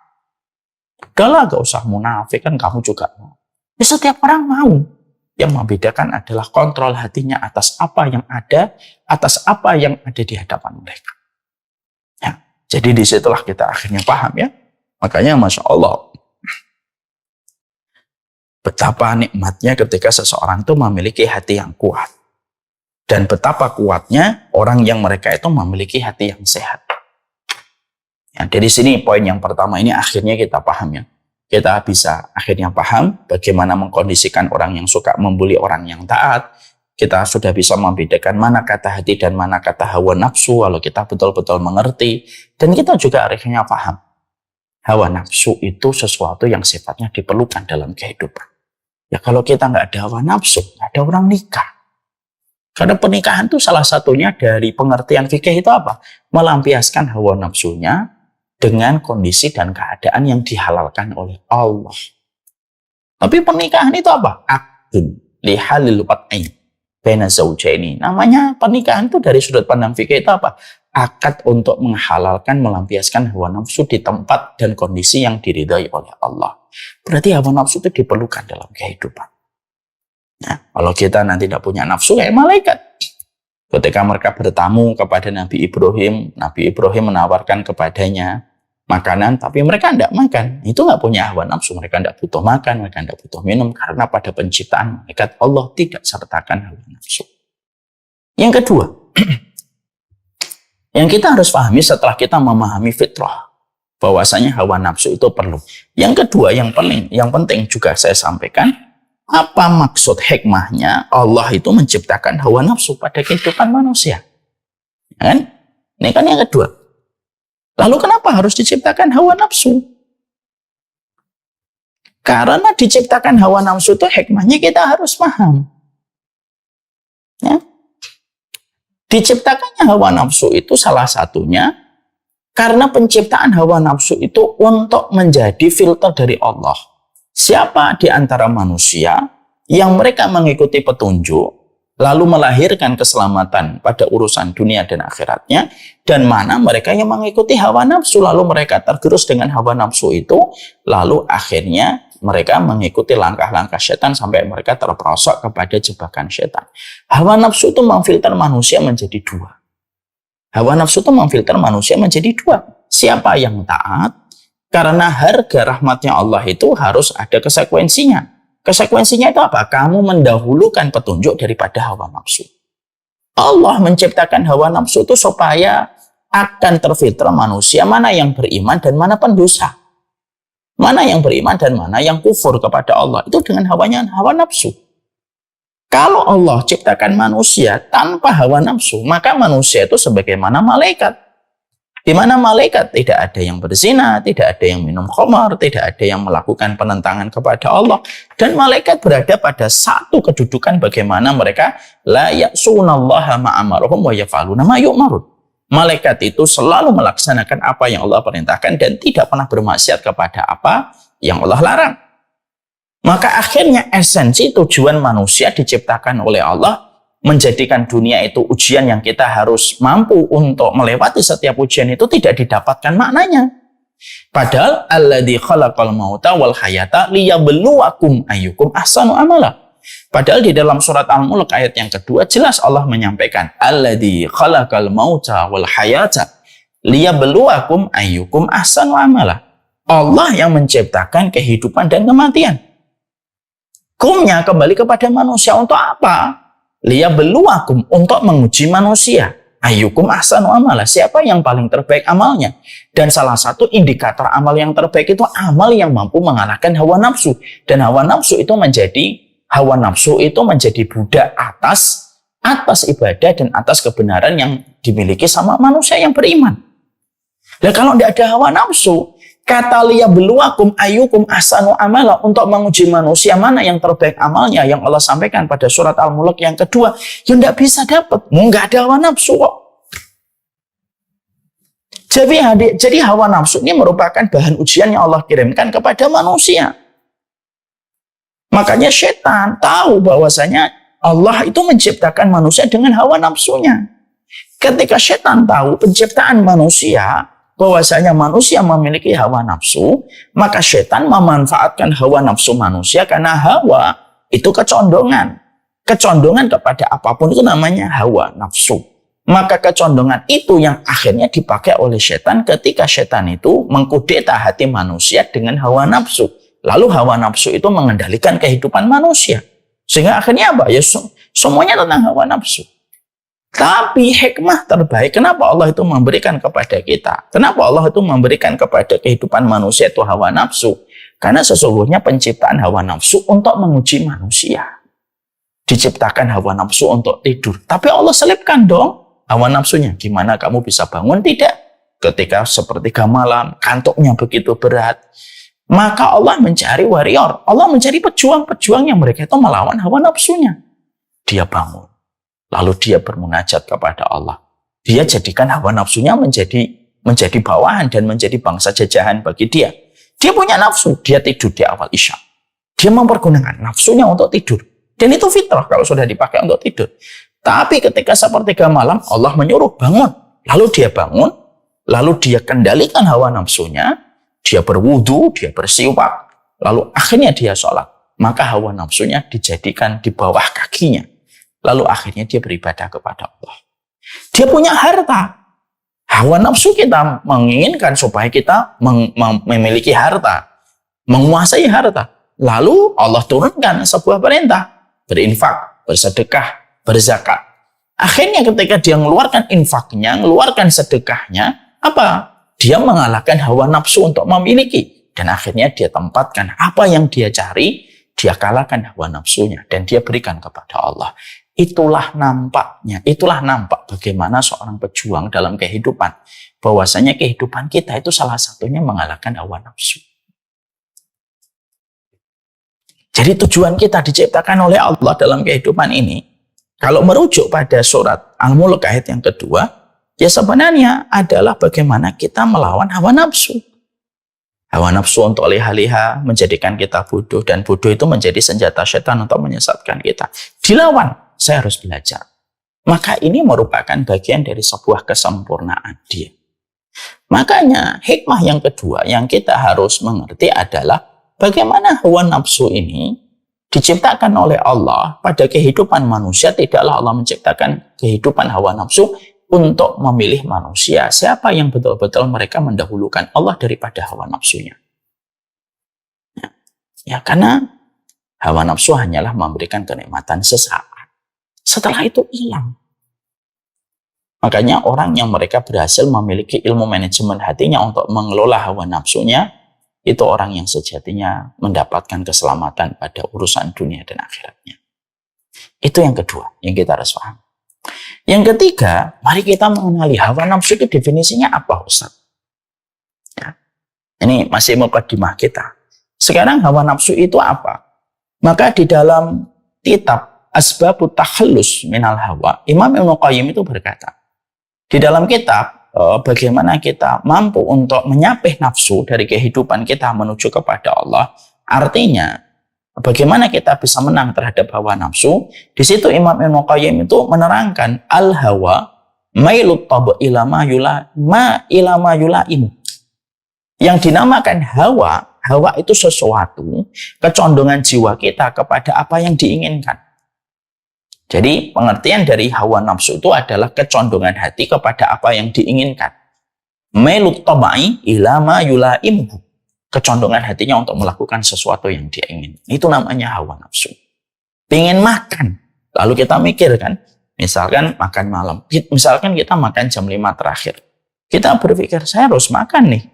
Udahlah gak usah munafik, kan kamu juga mau. Ya setiap orang mau. Yang membedakan adalah kontrol hatinya atas apa yang ada di hadapan mereka. Ya, jadi disitulah kita akhirnya paham ya. Makanya Masya Allah, betapa nikmatnya ketika seseorang itu memiliki hati yang kuat. Dan betapa kuatnya orang yang mereka itu memiliki hati yang sehat. Ya, dari sini poin yang pertama ini akhirnya kita paham ya. Kita bisa akhirnya paham bagaimana mengkondisikan orang yang suka membuli orang yang taat. Kita sudah bisa membedakan mana kata hati dan mana kata hawa nafsu, kalau kita betul-betul mengerti. Dan kita juga akhirnya paham. Hawa nafsu itu sesuatu yang sifatnya diperlukan dalam kehidupan. Ya kalau kita nggak ada hawa nafsu, nggak ada orang nikah. Karena pernikahan itu salah satunya dari pengertian fikih itu apa? Melampiaskan hawa nafsunya dengan kondisi dan keadaan yang dihalalkan oleh Allah. Tapi pernikahan itu apa? Aqdun lihalil wat'in baina zawjaini. Namanya pernikahan itu dari sudut pandang fikih itu apa? Akad untuk menghalalkan, melampiaskan hawa nafsu di tempat dan kondisi yang diridhai oleh Allah. Berarti hawa nafsu itu diperlukan dalam kehidupan. Nah, kalau kita nanti tidak punya nafsu kayak malaikat. Ketika mereka bertamu kepada Nabi Ibrahim menawarkan kepadanya makanan, tapi mereka tidak makan. Itu nggak punya hawa nafsu. Mereka tidak butuh makan, mereka tidak butuh minum, karena pada penciptaan malaikat Allah tidak sertakan hawa nafsu. Yang kedua, yang kita harus pahami setelah kita memahami fitrah, bahwasanya hawa nafsu itu perlu. Yang kedua, yang penting juga saya sampaikan, apa maksud hikmahnya Allah itu menciptakan hawa nafsu pada kehidupan manusia? Ya kan? Ini kan yang kedua. Lalu kenapa harus diciptakan hawa nafsu? Karena diciptakan hawa nafsu itu hikmahnya kita harus paham. Ya. Diciptakannya hawa nafsu itu salah satunya Karena penciptaan hawa nafsu itu untuk menjadi filter dari Allah. Siapa di antara manusia yang mereka mengikuti petunjuk, lalu melahirkan keselamatan pada urusan dunia dan akhiratnya, dan mana mereka yang mengikuti hawa nafsu, lalu mereka tergerus dengan hawa nafsu itu, lalu akhirnya mereka mengikuti langkah-langkah setan sampai mereka terperosok kepada jebakan setan. Hawa nafsu itu memfilter manusia menjadi dua. Hawa nafsu itu memfilter manusia menjadi dua. Siapa yang taat? Karena harga rahmatnya Allah itu harus ada konsekuensinya. Konsekuensinya itu apa? Kamu mendahulukan petunjuk daripada hawa nafsu. Allah menciptakan hawa nafsu itu supaya akan terfilter manusia mana yang beriman dan mana pendosa. Mana yang beriman dan mana yang kufur kepada Allah. Itu dengan hawa nafsu. Kalau Allah ciptakan manusia tanpa hawa nafsu, maka manusia itu sebagaimana malaikat. Di mana malaikat tidak ada yang berzina, tidak ada yang minum khamar, tidak ada yang melakukan penentangan kepada Allah. Dan malaikat berada pada satu kedudukan bagaimana mereka la ya'sunallaha ma'amarahum wa yaf'aluna ma yu'marun. Malaikat itu selalu melaksanakan apa yang Allah perintahkan dan tidak pernah bermaksiat kepada apa yang Allah larang. Maka akhirnya esensi tujuan manusia diciptakan oleh Allah menjadikan dunia itu ujian yang kita harus mampu untuk melewati setiap ujian itu tidak didapatkan maknanya. Padahal alladzi khalaqal mauta wal hayata liyabluwakum ayyukum ahsanu amala. Padahal di dalam surat Al-Mulk ayat yang kedua jelas Allah menyampaikan alladzi khalaqal mauta wal hayata liyabluwakum ayyukum ahsanu amala. Allah yang menciptakan kehidupan dan kematian. Hukumnya kembali kepada manusia untuk apa? Liyabluwakum, untuk menguji manusia. Ayyukum ahsanu amala, siapa yang paling terbaik amalnya? Dan salah satu indikator amal yang terbaik itu amal yang mampu mengalahkan hawa nafsu. Dan hawa nafsu itu menjadi budak atas ibadah dan atas kebenaran yang dimiliki sama manusia yang beriman. Dan kalau tidak ada hawa nafsu, kata liyabluwakum ayyukum ahsanu amala, untuk menguji manusia mana yang terbaik amalnya yang Allah sampaikan pada surat Al-Mulk yang kedua, yang tidak bisa dapat, nggak ada hawa nafsu kok. Jadi hawa nafsu ini merupakan bahan ujian yang Allah kirimkan kepada manusia. Makanya setan tahu bahwasanya Allah itu menciptakan manusia dengan hawa nafsunya. Ketika setan tahu penciptaan manusia, bahwasanya manusia memiliki hawa nafsu, maka setan memanfaatkan hawa nafsu manusia karena hawa itu kecondongan. Kecondongan kepada apapun itu namanya hawa nafsu. Maka kecondongan itu yang akhirnya dipakai oleh setan ketika setan itu mengkudeta hati manusia dengan hawa nafsu. Lalu hawa nafsu itu mengendalikan kehidupan manusia. Sehingga akhirnya apa? Ya semuanya tentang hawa nafsu. Tapi hikmah terbaik, kenapa Allah itu memberikan kepada kita? Kenapa Allah itu memberikan kepada kehidupan manusia itu hawa nafsu? Karena sesungguhnya penciptaan hawa nafsu untuk menguji manusia. Diciptakan hawa nafsu untuk tidur. Tapi Allah selipkan dong hawa nafsunya. Gimana kamu bisa bangun? Tidak. Ketika sepertiga malam, kantuknya begitu berat. Maka Allah mencari warrior. Allah mencari pejuang-pejuang yang mereka itu melawan hawa nafsunya. Dia bangun. Lalu dia bermunajat kepada Allah. Dia jadikan hawa nafsunya menjadi bawahan dan menjadi bangsa jajahan bagi dia. Dia punya nafsu, dia tidur di awal isya. Dia mempergunakan nafsunya untuk tidur. Dan itu fitrah kalau sudah dipakai untuk tidur. Tapi ketika sepertiga malam, Allah menyuruh bangun. Lalu dia bangun, lalu dia kendalikan hawa nafsunya, dia berwudu, dia bersiwak, lalu akhirnya dia sholat. Maka hawa nafsunya dijadikan di bawah kakinya. Lalu akhirnya dia beribadah kepada Allah. Dia punya harta. Hawa nafsu kita menginginkan supaya kita memiliki harta. Menguasai harta. Lalu Allah turunkan sebuah perintah. Berinfak, bersedekah, berzakat. Akhirnya ketika dia mengeluarkan infaknya, mengeluarkan sedekahnya, apa? Dia mengalahkan hawa nafsu untuk memiliki. Dan akhirnya dia tempatkan apa yang dia cari, dia kalahkan hawa nafsunya. Dan dia berikan kepada Allah. Itulah nampak bagaimana seorang pejuang dalam kehidupan. Bahwasanya kehidupan kita itu salah satunya mengalahkan hawa nafsu. Jadi tujuan kita diciptakan oleh Allah dalam kehidupan ini, kalau merujuk pada surat Al-Mulk ayat yang kedua, Ya sebenarnya adalah bagaimana kita melawan hawa nafsu. Hawa nafsu untuk leha-leha menjadikan kita bodoh, dan bodoh itu menjadi senjata setan untuk menyesatkan kita. Dilawan, saya harus belajar. Maka ini merupakan bagian dari sebuah kesempurnaan dia. Makanya hikmah yang kedua yang kita harus mengerti adalah bagaimana hawa nafsu ini diciptakan oleh Allah pada kehidupan manusia. Tidaklah Allah menciptakan kehidupan hawa nafsu untuk memilih manusia siapa yang betul-betul mereka mendahulukan Allah daripada hawa nafsunya. Ya, karena hawa nafsu hanyalah memberikan kenikmatan sesaat. Setelah itu hilang. Makanya orang yang mereka berhasil memiliki ilmu manajemen hatinya untuk mengelola hawa nafsunya, itu orang yang sejatinya mendapatkan keselamatan pada urusan dunia dan akhiratnya. Itu yang kedua yang kita harus paham. Yang ketiga, mari kita mengenali hawa nafsu itu definisinya apa, Ustaz? Ya. Ini masih mukadimah kita. Sekarang hawa nafsu itu apa? Maka di dalam kitab Asbabut Takhallus Minal Hawa, Imam Ibnu Qayyim itu berkata, di dalam kitab bagaimana kita mampu untuk menyapih nafsu dari kehidupan kita menuju kepada Allah, artinya bagaimana kita bisa menang terhadap hawa nafsu. Di situ Imam Ibnu Qayyim itu menerangkan al-hawa mailut tab ila ma yulaimu. Yang dinamakan hawa, hawa itu sesuatu kecondongan jiwa kita kepada apa yang diinginkan. Jadi pengertian dari hawa nafsu itu adalah kecondongan hati kepada apa yang diinginkan. Mailut tabai ila ma yulaimu. Kecondongan hatinya untuk melakukan sesuatu yang dia ingin. Itu namanya hawa nafsu. Pengen makan. Lalu kita mikir kan, misalkan makan malam. Misalkan kita makan jam 5 terakhir. Kita berpikir, saya harus makan nih.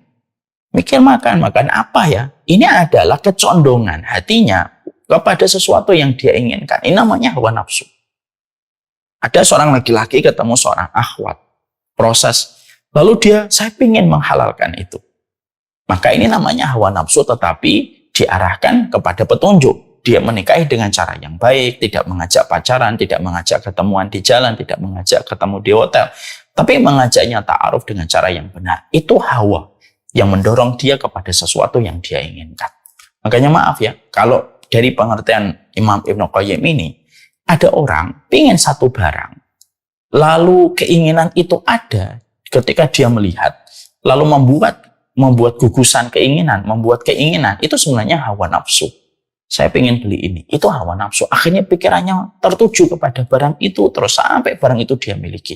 Mikir makan apa ya? Ini adalah kecondongan hatinya kepada sesuatu yang dia inginkan. Ini namanya hawa nafsu. Ada seorang laki-laki ketemu seorang akhwat. Proses. Lalu saya ingin menghalalkan itu. Maka ini namanya hawa nafsu, tetapi diarahkan kepada petunjuk. Dia menikahi dengan cara yang baik, tidak mengajak pacaran, tidak mengajak ketemuan di jalan, tidak mengajak ketemu di hotel, tapi mengajaknya ta'aruf dengan cara yang benar. Itu hawa yang mendorong dia kepada sesuatu yang dia inginkan. Makanya maaf ya, kalau dari pengertian Imam Ibnu Qayyim ini, ada orang ingin satu barang, lalu keinginan itu ada ketika dia melihat, lalu membuat gugusan keinginan, membuat keinginan, itu sebenarnya hawa nafsu. Saya ingin beli ini, itu hawa nafsu. Akhirnya pikirannya tertuju kepada barang itu, terus sampai barang itu dia miliki.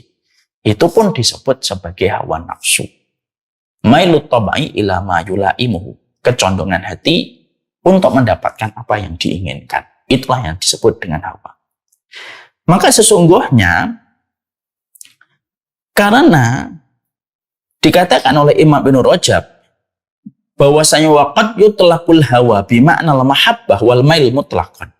Itu pun disebut sebagai hawa nafsu. Mailut tabai ila ma yulaimuhu. Kecondongan hati untuk mendapatkan apa yang diinginkan. Itulah yang disebut dengan hawa. Maka sesungguhnya, karena dikatakan oleh Imam Ibnu Rajab bahwasanya waqad yutlaqul hawa bima'na al-mahabbah wal mail mutlaqan.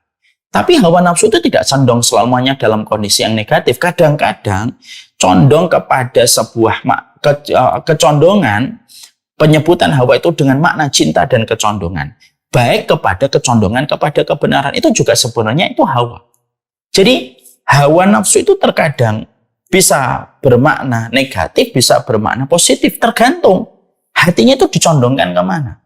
Tapi hawa nafsu itu tidak condong selamanya dalam kondisi yang negatif. Kadang-kadang condong kepada sebuah kecondongan, penyebutan hawa itu dengan makna cinta dan kecondongan. Baik kepada kecondongan kepada kebenaran, itu juga sebenarnya itu hawa. Jadi hawa nafsu itu terkadang bisa bermakna negatif, bisa bermakna positif, tergantung hatinya itu dicondongkan kemana.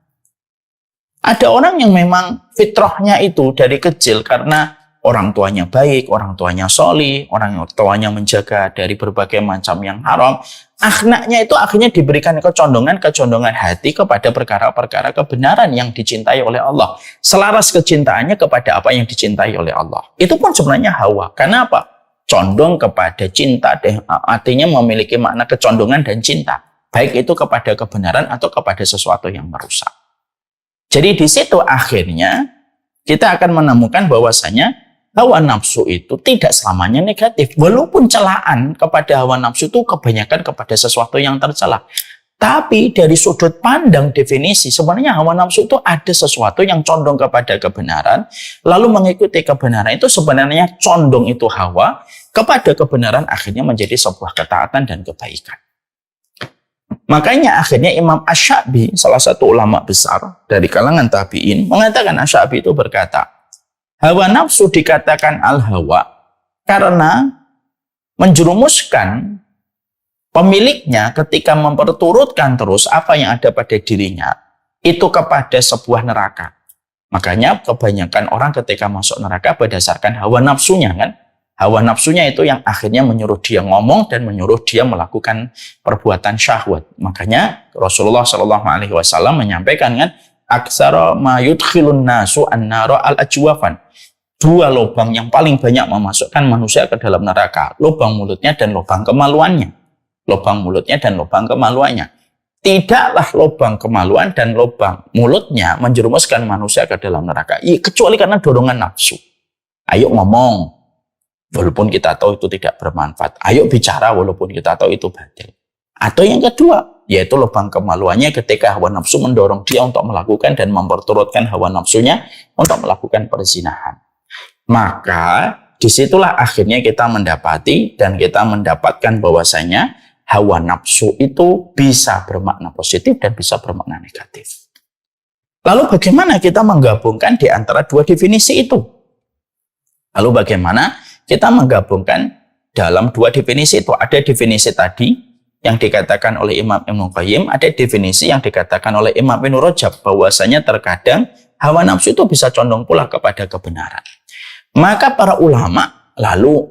Ada orang yang memang fitrahnya itu dari kecil karena orang tuanya baik, orang tuanya sholih, orang tuanya menjaga dari berbagai macam yang haram. Akhlaknya itu akhirnya diberikan kecondongan hati kepada perkara-perkara kebenaran yang dicintai oleh Allah. Selaras kecintaannya kepada apa yang dicintai oleh Allah. Itu pun sebenarnya hawa. Karena apa? Condong kepada cinta, artinya memiliki makna kecondongan dan cinta. Baik itu kepada kebenaran atau kepada sesuatu yang merusak. Jadi di situ akhirnya kita akan menemukan bahwasanya hawa nafsu itu tidak selamanya negatif. Walaupun celaan kepada hawa nafsu itu kebanyakan kepada sesuatu yang tercela. Tapi dari sudut pandang definisi, sebenarnya hawa nafsu itu ada sesuatu yang condong kepada kebenaran, lalu mengikuti kebenaran itu sebenarnya condong itu hawa, kepada kebenaran akhirnya menjadi sebuah ketaatan dan kebaikan. Makanya akhirnya Imam Asy-Sya'bi, salah satu ulama besar dari kalangan tabi'in, mengatakan, Asy-Sya'bi itu berkata, hawa nafsu dikatakan al-hawa karena menjerumuskan Pemiliknya ketika memperturutkan terus apa yang ada pada dirinya, itu kepada sebuah neraka. Makanya kebanyakan orang ketika masuk neraka berdasarkan hawa nafsunya kan. Hawa nafsunya itu yang akhirnya menyuruh dia ngomong dan menyuruh dia melakukan perbuatan syahwat. Makanya Rasulullah SAW menyampaikan kan, aksara ma yudkhilun nasu an-nara al-ajwafan. Dua lubang yang paling banyak memasukkan manusia ke dalam neraka, lubang mulutnya dan lubang kemaluannya. Lubang mulutnya dan lubang kemaluannya. Tidaklah lubang kemaluan dan lubang mulutnya menjerumuskan manusia ke dalam neraka, kecuali karena dorongan nafsu. Ayo ngomong, walaupun kita tahu itu tidak bermanfaat. Ayo bicara, walaupun kita tahu itu batil. Atau yang kedua, yaitu lubang kemaluannya ketika hawa nafsu mendorong dia untuk melakukan dan memperturutkan hawa nafsunya untuk melakukan perzinahan. Maka disitulah akhirnya kita mendapati dan kita mendapatkan bahwasanya hawa nafsu itu bisa bermakna positif dan bisa bermakna negatif. Lalu bagaimana kita menggabungkan di antara dua definisi itu? Lalu bagaimana kita menggabungkan dalam dua definisi itu? Ada definisi tadi yang dikatakan oleh Imam Ibnu Qayyim, ada definisi yang dikatakan oleh Imam Ibnu Rajab, bahwasanya terkadang hawa nafsu itu bisa condong pula kepada kebenaran. Maka para ulama lalu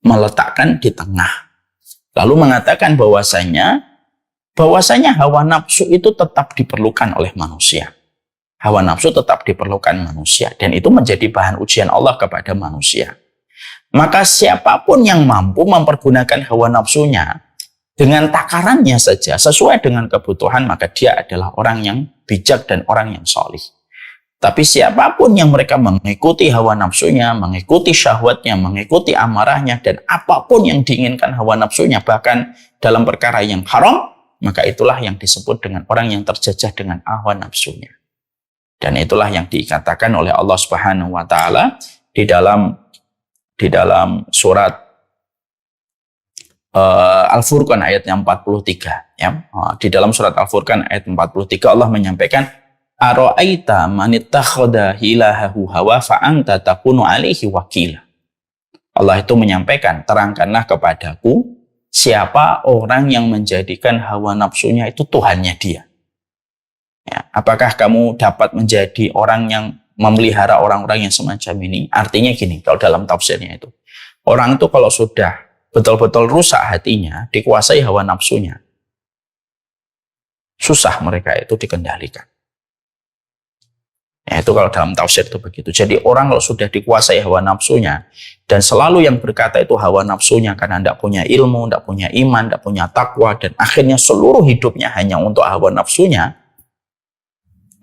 meletakkan di tengah. Lalu mengatakan bahwasanya hawa nafsu itu tetap diperlukan oleh manusia. Hawa nafsu tetap diperlukan manusia. Dan itu menjadi bahan ujian Allah kepada manusia. Maka siapapun yang mampu mempergunakan hawa nafsunya dengan takarannya saja, sesuai dengan kebutuhan, maka dia adalah orang yang bijak dan orang yang solih. Tapi siapapun yang mereka mengikuti hawa nafsunya, mengikuti syahwatnya, mengikuti amarahnya, dan apapun yang diinginkan hawa nafsunya, bahkan dalam perkara yang haram, maka itulah yang disebut dengan orang yang terjajah dengan hawa nafsunya. Dan itulah yang dikatakan oleh Allah Subhanahu wa taala di dalam surat Al-Furqan ayat yang 43 ya. Di dalam surat Al-Furqan ayat 43 Allah menyampaikan, ara'aita man ittakhadha ilahahu hawa fa anta takunu alaihi wakila. Allah itu menyampaikan, terangkanlah kepadaku siapa orang yang menjadikan hawa nafsunya itu Tuhannya dia. Ya, apakah kamu dapat menjadi orang yang memelihara orang-orang yang semacam ini? Artinya gini, kalau dalam tafsirnya itu, orang itu kalau sudah betul-betul rusak hatinya, dikuasai hawa nafsunya, susah mereka itu dikendalikan. Ya, itu kalau dalam tafsir itu begitu. Jadi orang kalau sudah dikuasai hawa nafsunya dan selalu yang berkata itu hawa nafsunya karena tidak punya ilmu, tidak punya iman, tidak punya takwa, dan akhirnya seluruh hidupnya hanya untuk hawa nafsunya,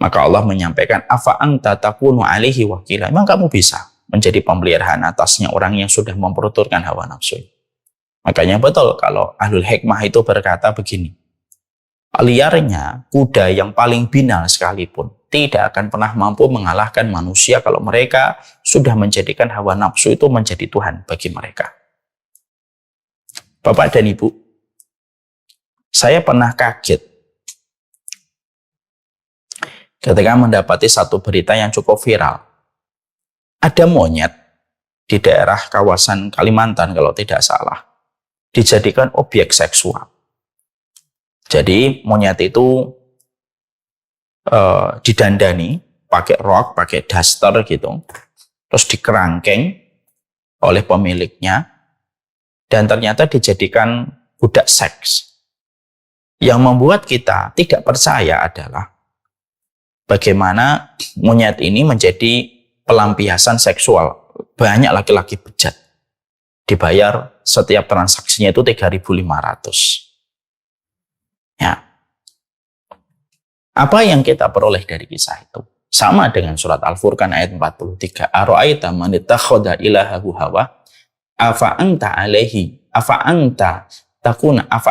maka Allah menyampaikan, afa anta takunu alaihi wakila. Memang kamu bisa menjadi pemeliharaan atasnya orang yang sudah memperturutkan hawa nafsunya. Makanya betul kalau ahlul hikmah itu berkata begini, liarnya kuda yang paling binal sekalipun tidak akan pernah mampu mengalahkan manusia kalau mereka sudah menjadikan hawa nafsu itu menjadi Tuhan bagi mereka. Bapak dan Ibu, saya pernah kaget ketika mendapati satu berita yang cukup viral. Ada monyet di daerah kawasan Kalimantan kalau tidak salah, dijadikan objek seksual. Jadi monyet itu didandani pakai rok, pakai daster gitu, terus dikerangkeng oleh pemiliknya, dan ternyata dijadikan budak seks. Yang membuat kita tidak percaya adalah bagaimana monyet ini menjadi pelampiasan seksual. Banyak laki-laki bejat dibayar setiap transaksinya itu 3.500. Ya. Apa yang kita peroleh dari kisah itu? Sama dengan surat Al-Furqan ayat 43. Ara'aita man ittakhadha ilahahu hawa afa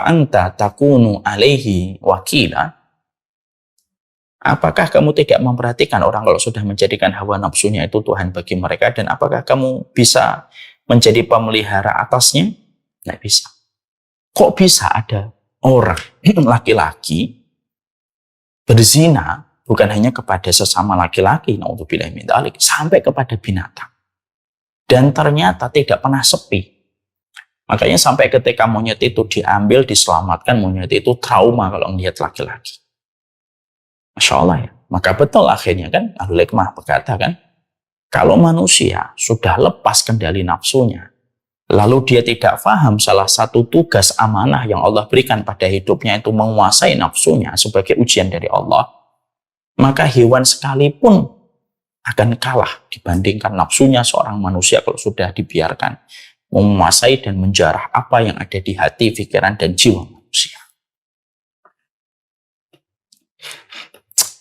anta takunu alaihi wakila. Apakah kamu tidak memperhatikan orang kalau sudah menjadikan hawa nafsunya itu Tuhan bagi mereka, dan apakah kamu bisa menjadi pemelihara atasnya? Tidak bisa. Kok bisa ada orang laki-laki berzina bukan hanya kepada sesama laki-laki, naudzubillah min dzalik, sampai kepada binatang. Dan ternyata tidak pernah sepi. Makanya sampai ketika monyet itu diambil, diselamatkan, monyet itu trauma kalau melihat laki-laki. Masya Allah ya. Maka betul akhirnya kan, Ahlul Hikmah berkata kan, kalau manusia sudah lepas kendali nafsunya, lalu dia tidak paham salah satu tugas amanah yang Allah berikan pada hidupnya itu menguasai nafsunya sebagai ujian dari Allah, maka hewan sekalipun akan kalah dibandingkan nafsunya seorang manusia kalau sudah dibiarkan menguasai dan menjarah apa yang ada di hati, pikiran, dan jiwa manusia.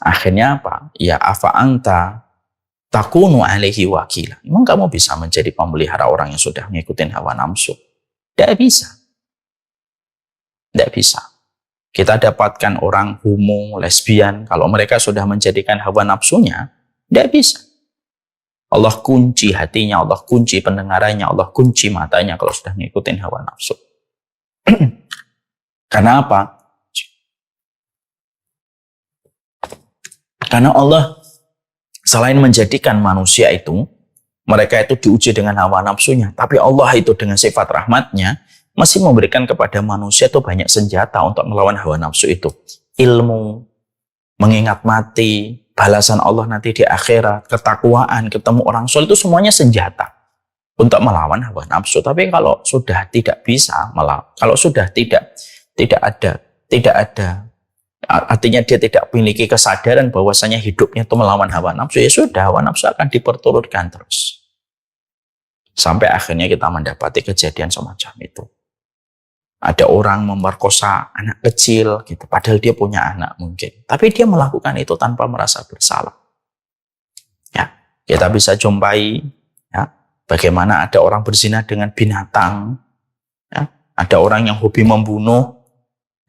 Akhirnya apa? Ya afa anta takunu alaihi wakila. Emang kamu bisa menjadi pemelihara orang yang sudah mengikuti hawa nafsu? Tidak bisa. Tidak bisa. Kita dapatkan orang homo, lesbian, kalau mereka sudah menjadikan hawa nafsunya, tidak bisa. Allah kunci hatinya, Allah kunci pendengarannya, Allah kunci matanya kalau sudah mengikuti hawa nafsu. Karena apa? Karena Allah selain menjadikan manusia itu, mereka itu diuji dengan hawa nafsunya, tapi Allah itu dengan sifat rahmatnya masih memberikan kepada manusia itu banyak senjata untuk melawan hawa nafsu itu. Ilmu, mengingat mati, balasan Allah nanti di akhirat, ketakwaan, ketemu orang soleh, itu semuanya senjata untuk melawan hawa nafsu. Tapi kalau sudah tidak bisa, kalau sudah tidak ada, artinya dia tidak memiliki kesadaran bahwasanya hidupnya itu melawan hawa nafsu, ya sudah, hawa nafsu akan diperturutkan terus. Sampai akhirnya kita mendapati kejadian semacam itu. Ada orang memerkosa anak kecil, gitu, padahal dia punya anak mungkin. Tapi dia melakukan itu tanpa merasa bersalah. Ya, kita bisa jumpai ya, bagaimana ada orang berzina dengan binatang. Ya, ada orang yang hobi membunuh.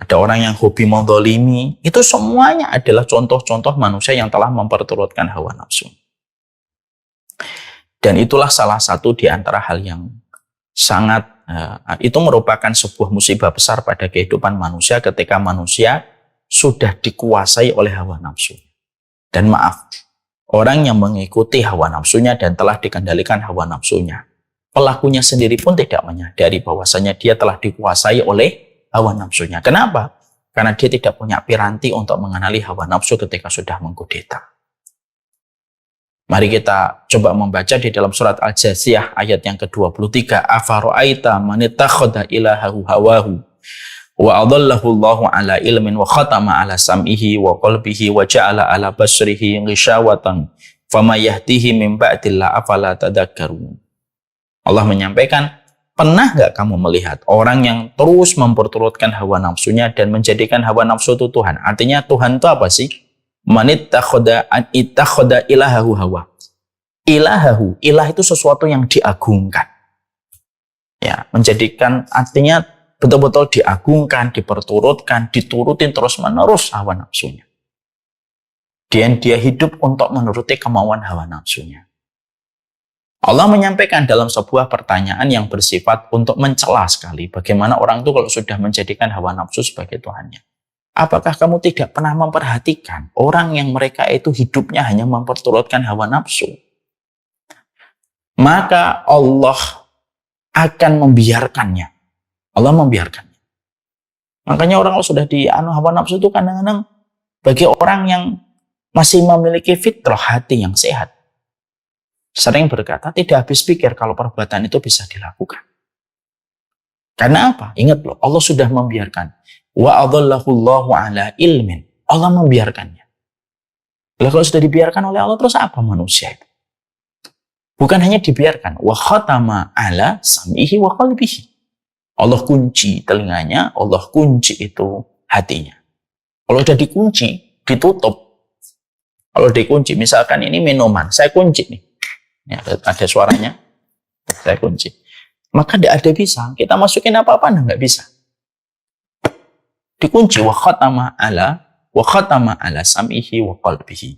Ada orang yang hobi mendolimi. Itu semuanya adalah contoh-contoh manusia yang telah memperturutkan hawa nafsu. Dan itulah salah satu di antara hal yang sangat, itu merupakan sebuah musibah besar pada kehidupan manusia ketika manusia sudah dikuasai oleh hawa nafsu. Dan maaf, orang yang mengikuti hawa nafsunya dan telah dikendalikan hawa nafsunya, pelakunya sendiri pun tidak menyadari bahwasanya dia telah dikuasai oleh hawa nafsunya. Kenapa? Karena dia tidak punya piranti untuk mengenali hawa nafsu ketika sudah mengkudeta. Mari kita coba membaca di dalam surat Al-Jasiyah ayat yang ke-23. Afara'aita man ittakhadha ilahahu hawahu wa adallahu Allahu ala ilmin wa khatama ala sam'ihi wa qalbihi wa ja'ala ala basrihi ghishawatan fama yahdihi min ba'dillah afala tadhakkarun. Allah menyampaikan, pernah nggak kamu melihat orang yang terus memperturutkan hawa nafsunya dan menjadikan hawa nafsu itu Tuhan? Artinya Tuhan itu apa sih? Man ittakhadha ilahahu hawa. Ilahahu, ilah itu sesuatu yang diagungkan. Ya, menjadikan artinya betul-betul diagungkan, diperturutkan, diturutin terus-menerus hawa nafsunya. Dan dia hidup untuk menuruti kemauan hawa nafsunya. Allah menyampaikan dalam sebuah pertanyaan yang bersifat untuk mencela sekali bagaimana orang itu kalau sudah menjadikan hawa nafsu sebagai Tuhannya. Apakah kamu tidak pernah memperhatikan orang yang mereka itu hidupnya hanya memperturutkan hawa nafsu? Maka Allah akan membiarkannya. Allah membiarkannya. Makanya orang kalau sudah di hawa nafsu itu kadang-kadang bagi orang yang masih memiliki fitrah hati yang sehat, sering berkata tidak habis pikir kalau perbuatan itu bisa dilakukan. Karena apa? Ingat loh, Allah sudah membiarkan. Wa adallahu Allahu ala ilmin. Allah membiarkannya. Lalu kalau sudah dibiarkan oleh Allah, terus apa manusia itu? Bukan hanya dibiarkan. Wa khatama ala sam'ihi wa qalbihi. Allah kunci telinganya, Allah kunci itu hatinya. Kalau sudah dikunci, ditutup. Kalau dikunci, misalkan ini minuman, saya kunci nih. Ya, ada suaranya, saya kunci. Maka tidak ada bisa. Kita masukin apa-apa, nggak bisa. Dikunci wa khatama ala sam'ihi wa qalbihi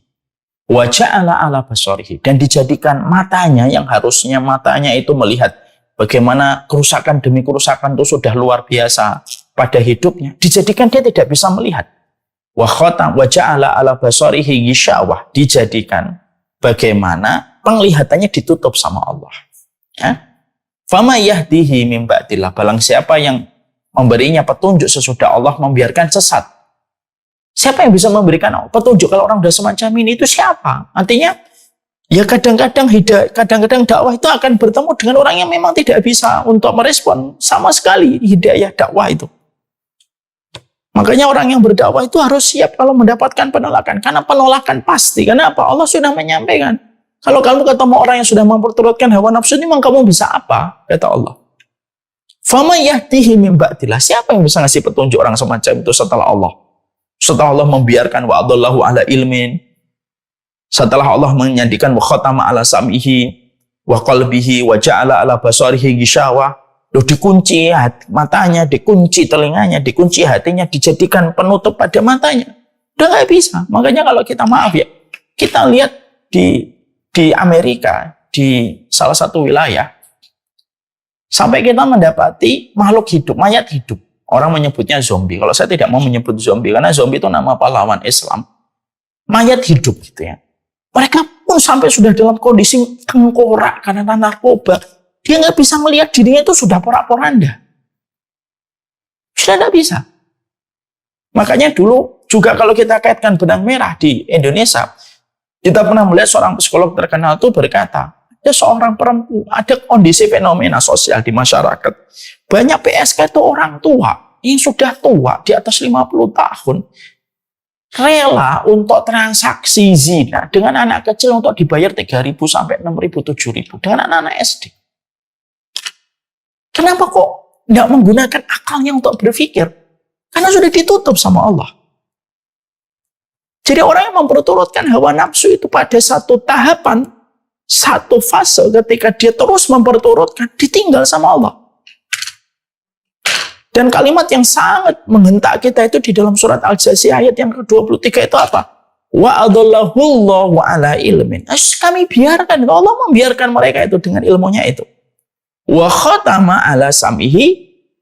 wa ja'ala ala basarihi, dan dijadikan matanya yang harusnya matanya itu melihat bagaimana kerusakan demi kerusakan itu sudah luar biasa pada hidupnya, dijadikan dia tidak bisa melihat. Wa ja'ala ala basarihi ghishawah, dijadikan bagaimana penglihatannya ditutup sama Allah. Ya? Fama yahdihi min ba'dillah. Barang siapa yang memberinya petunjuk sesudah Allah membiarkan sesat. Siapa yang bisa memberikan petunjuk kalau orang sudah semacam ini? Itu siapa? Artinya, ya kadang-kadang dakwah itu akan bertemu dengan orang yang memang tidak bisa untuk merespon sama sekali hidayah dakwah itu. Makanya orang yang berdakwah itu harus siap kalau mendapatkan penolakan. Karena penolakan pasti. Karena apa? Allah sudah menyampaikan. Kalau kamu ketemu orang yang sudah memperturutkan hawa nafsu ini, memang kamu bisa apa? Kata Allah. Fama yahdihi min ba'dillah. Siapa yang bisa ngasih petunjuk orang semacam itu setelah Allah? Setelah Allah membiarkan wa adallahu ala ilmin. Setelah Allah menyandikan wa khatama ala sam'ihi wa qalbihi wa ja'ala ala basarihi gishawa. Loh, dikunci matanya, dikunci telinganya, dikunci hatinya, dijadikan penutup pada matanya. Udah nggak bisa. Makanya kalau kita maaf ya, kita lihat di Amerika, di salah satu wilayah, sampai kita mendapati makhluk hidup, mayat hidup. Orang menyebutnya zombie. Kalau saya tidak mau menyebut zombie, karena zombie itu nama pahlawan Islam. Mayat hidup gitu ya. Mereka pun sampai sudah dalam kondisi tengkorak karena narkoba. Dia nggak bisa melihat dirinya itu sudah porak-poranda. Sudah nggak bisa. Makanya dulu juga kalau kita kaitkan benang merah di Indonesia, kita pernah melihat seorang psikolog terkenal itu berkata, ada seorang perempuan, ada kondisi fenomena sosial di masyarakat. Banyak PSK itu orang tua, yang sudah tua, di atas 50 tahun, rela untuk transaksi zina dengan anak kecil untuk dibayar 3.000 sampai 6.000, 7.000 dengan anak-anak SD. Kenapa kok tidak menggunakan akalnya untuk berpikir? Karena sudah ditutup sama Allah. Jadi orang yang memperturutkan hawa nafsu itu pada satu tahapan, satu fase ketika dia terus memperturutkan, ditinggal sama Allah. Dan kalimat yang sangat menghentak kita itu di dalam surat Al-Jasiyah ayat yang ke-23 itu apa? Wa adallahullahu ala ilmin. Kami biarkan, Allah membiarkan mereka itu dengan ilmunya itu. Wa khatama ala sam'ihi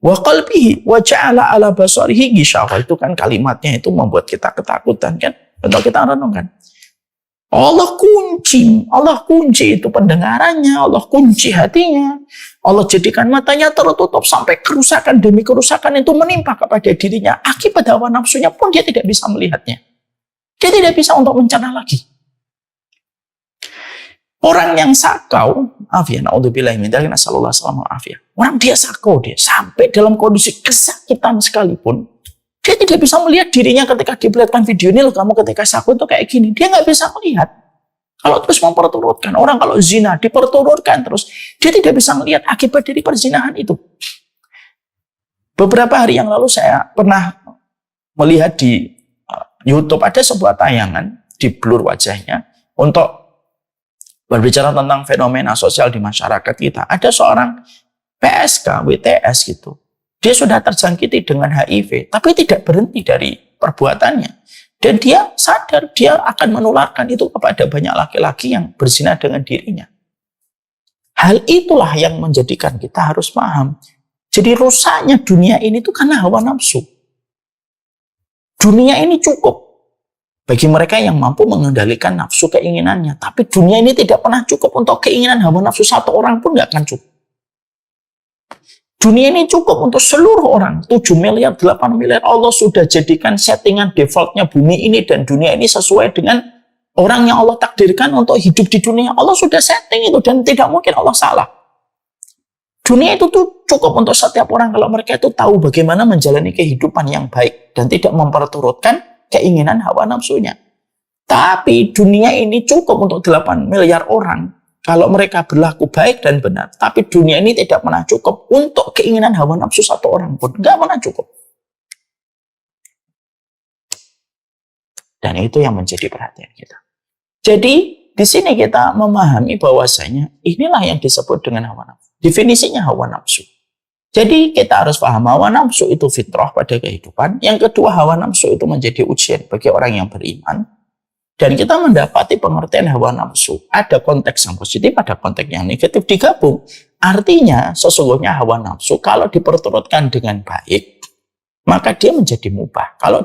wa qalbihi wa ja'ala ala basarihi gishawa. Itu kan kalimatnya itu membuat kita ketakutan kan? Untuk kita renungkan. Allah kunci itu pendengarannya, Allah kunci hatinya. Allah jadikan matanya tertutup sampai kerusakan demi kerusakan itu menimpa kepada dirinya. Akibat hawa nafsunya pun dia tidak bisa melihatnya. Dia tidak bisa untuk mencerna lagi. Orang yang sakau, na'udzubillahi min dzalik, nasallallahu alaihi wasallam. Orang dia sakau, dia sampai dalam kondisi kesakitan sekalipun, dia tidak bisa melihat dirinya ketika diperlihatkan video ini, loh kamu ketika sakau itu kayak gini. Dia nggak bisa melihat. Kalau terus memperturutkan, orang kalau zina diperturutkan terus, dia tidak bisa melihat akibat dari perzinahan itu. Beberapa hari yang lalu saya pernah melihat di YouTube ada sebuah tayangan di blur wajahnya untuk berbicara tentang fenomena sosial di masyarakat kita. Ada seorang PSK, WTS gitu. Dia sudah terjangkiti dengan HIV, tapi tidak berhenti dari perbuatannya. Dan dia sadar dia akan menularkan itu kepada banyak laki-laki yang berzina dengan dirinya. Hal itulah yang menjadikan kita harus paham. Jadi rusaknya dunia ini itu karena hawa nafsu. Dunia ini cukup bagi mereka yang mampu mengendalikan nafsu keinginannya. Tapi dunia ini tidak pernah cukup untuk keinginan hawa nafsu satu orang pun nggak akan cukup. Dunia ini cukup untuk seluruh orang. 7 miliar, 8 miliar. Allah sudah jadikan settingan defaultnya bumi ini dan dunia ini sesuai dengan orang yang Allah takdirkan untuk hidup di dunia. Allah sudah setting itu dan tidak mungkin Allah salah. Dunia itu tuh cukup untuk setiap orang kalau mereka itu tahu bagaimana menjalani kehidupan yang baik dan tidak memperturutkan keinginan hawa nafsunya. Tapi dunia ini cukup untuk 8 miliar orang kalau mereka berlaku baik dan benar. Tapi dunia ini tidak pernah cukup untuk keinginan hawa nafsu satu orang pun. Nggak pernah cukup. Dan itu yang menjadi perhatian kita. Jadi di sini kita memahami bahwasanya inilah yang disebut dengan hawa nafsu. Definisinya hawa nafsu. Jadi kita harus paham hawa nafsu itu fitrah pada kehidupan. Yang kedua, hawa nafsu itu menjadi ujian bagi orang yang beriman. Dan kita mendapati pengertian hawa nafsu. Ada konteks yang positif, ada konteks yang negatif digabung. Artinya sesungguhnya hawa nafsu kalau diperturutkan dengan baik, maka dia menjadi mubah. Kalau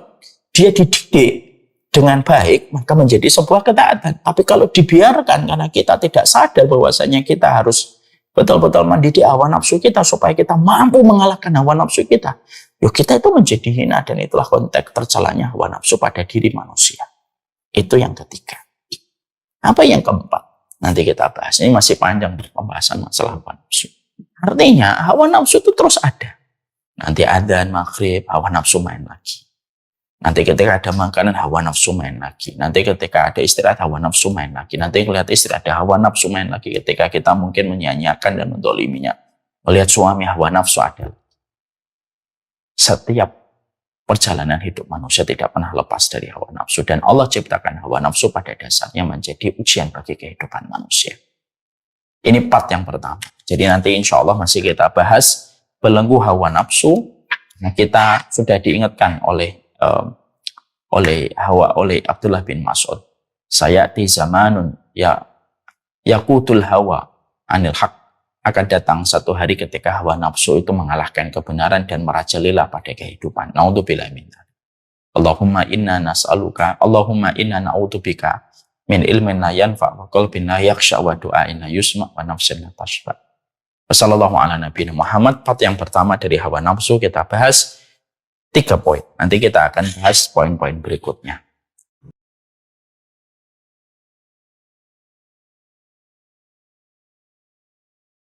dia dididik dengan baik, maka menjadi sebuah ketaatan. Tapi kalau dibiarkan karena kita tidak sadar bahwasanya kita harus betul-betul mendidik hawa nafsu kita supaya kita mampu mengalahkan hawa nafsu kita, yuk kita itu menjadi hina, dan itulah konteks tercelanya hawa nafsu pada diri manusia. Itu yang ketiga. Apa yang keempat? Nanti kita bahas. Ini masih panjang pembahasan masalah hawa nafsu. Artinya hawa nafsu itu terus ada. Nanti adzan maghrib, hawa nafsu main lagi. Nanti ketika ada makanan, hawa nafsu main lagi. Nanti ketika ada istirahat, hawa nafsu main lagi. Nanti melihat istri, ada hawa nafsu main lagi. Ketika kita mungkin menyanyiakan dan mendoliminya, melihat suami, hawa nafsu ada. Setiap perjalanan hidup manusia tidak pernah lepas dari hawa nafsu. Dan Allah ciptakan hawa nafsu pada dasarnya menjadi ujian bagi kehidupan manusia. Ini part yang pertama. Jadi nanti insya Allah masih kita bahas belenggu hawa nafsu. Nah, kita sudah diingatkan oleh Abdullah bin Mas'ud, sayati zamanun yaqutul hawa anil haq, akan datang satu hari ketika hawa nafsu itu mengalahkan kebenaran dan merajalela pada kehidupan. Naudzubillah min dzalik. Allahumma inna na'udzubika min ilmin la yanfa' wa qalbin la yakhsha wa du'ain la yusma' wa nafsin la tashba. Wassallallahu ala nabiyina Muhammad. Part yang pertama dari hawa nafsu kita bahas 3 poin. Nanti kita akan bahas poin-poin berikutnya.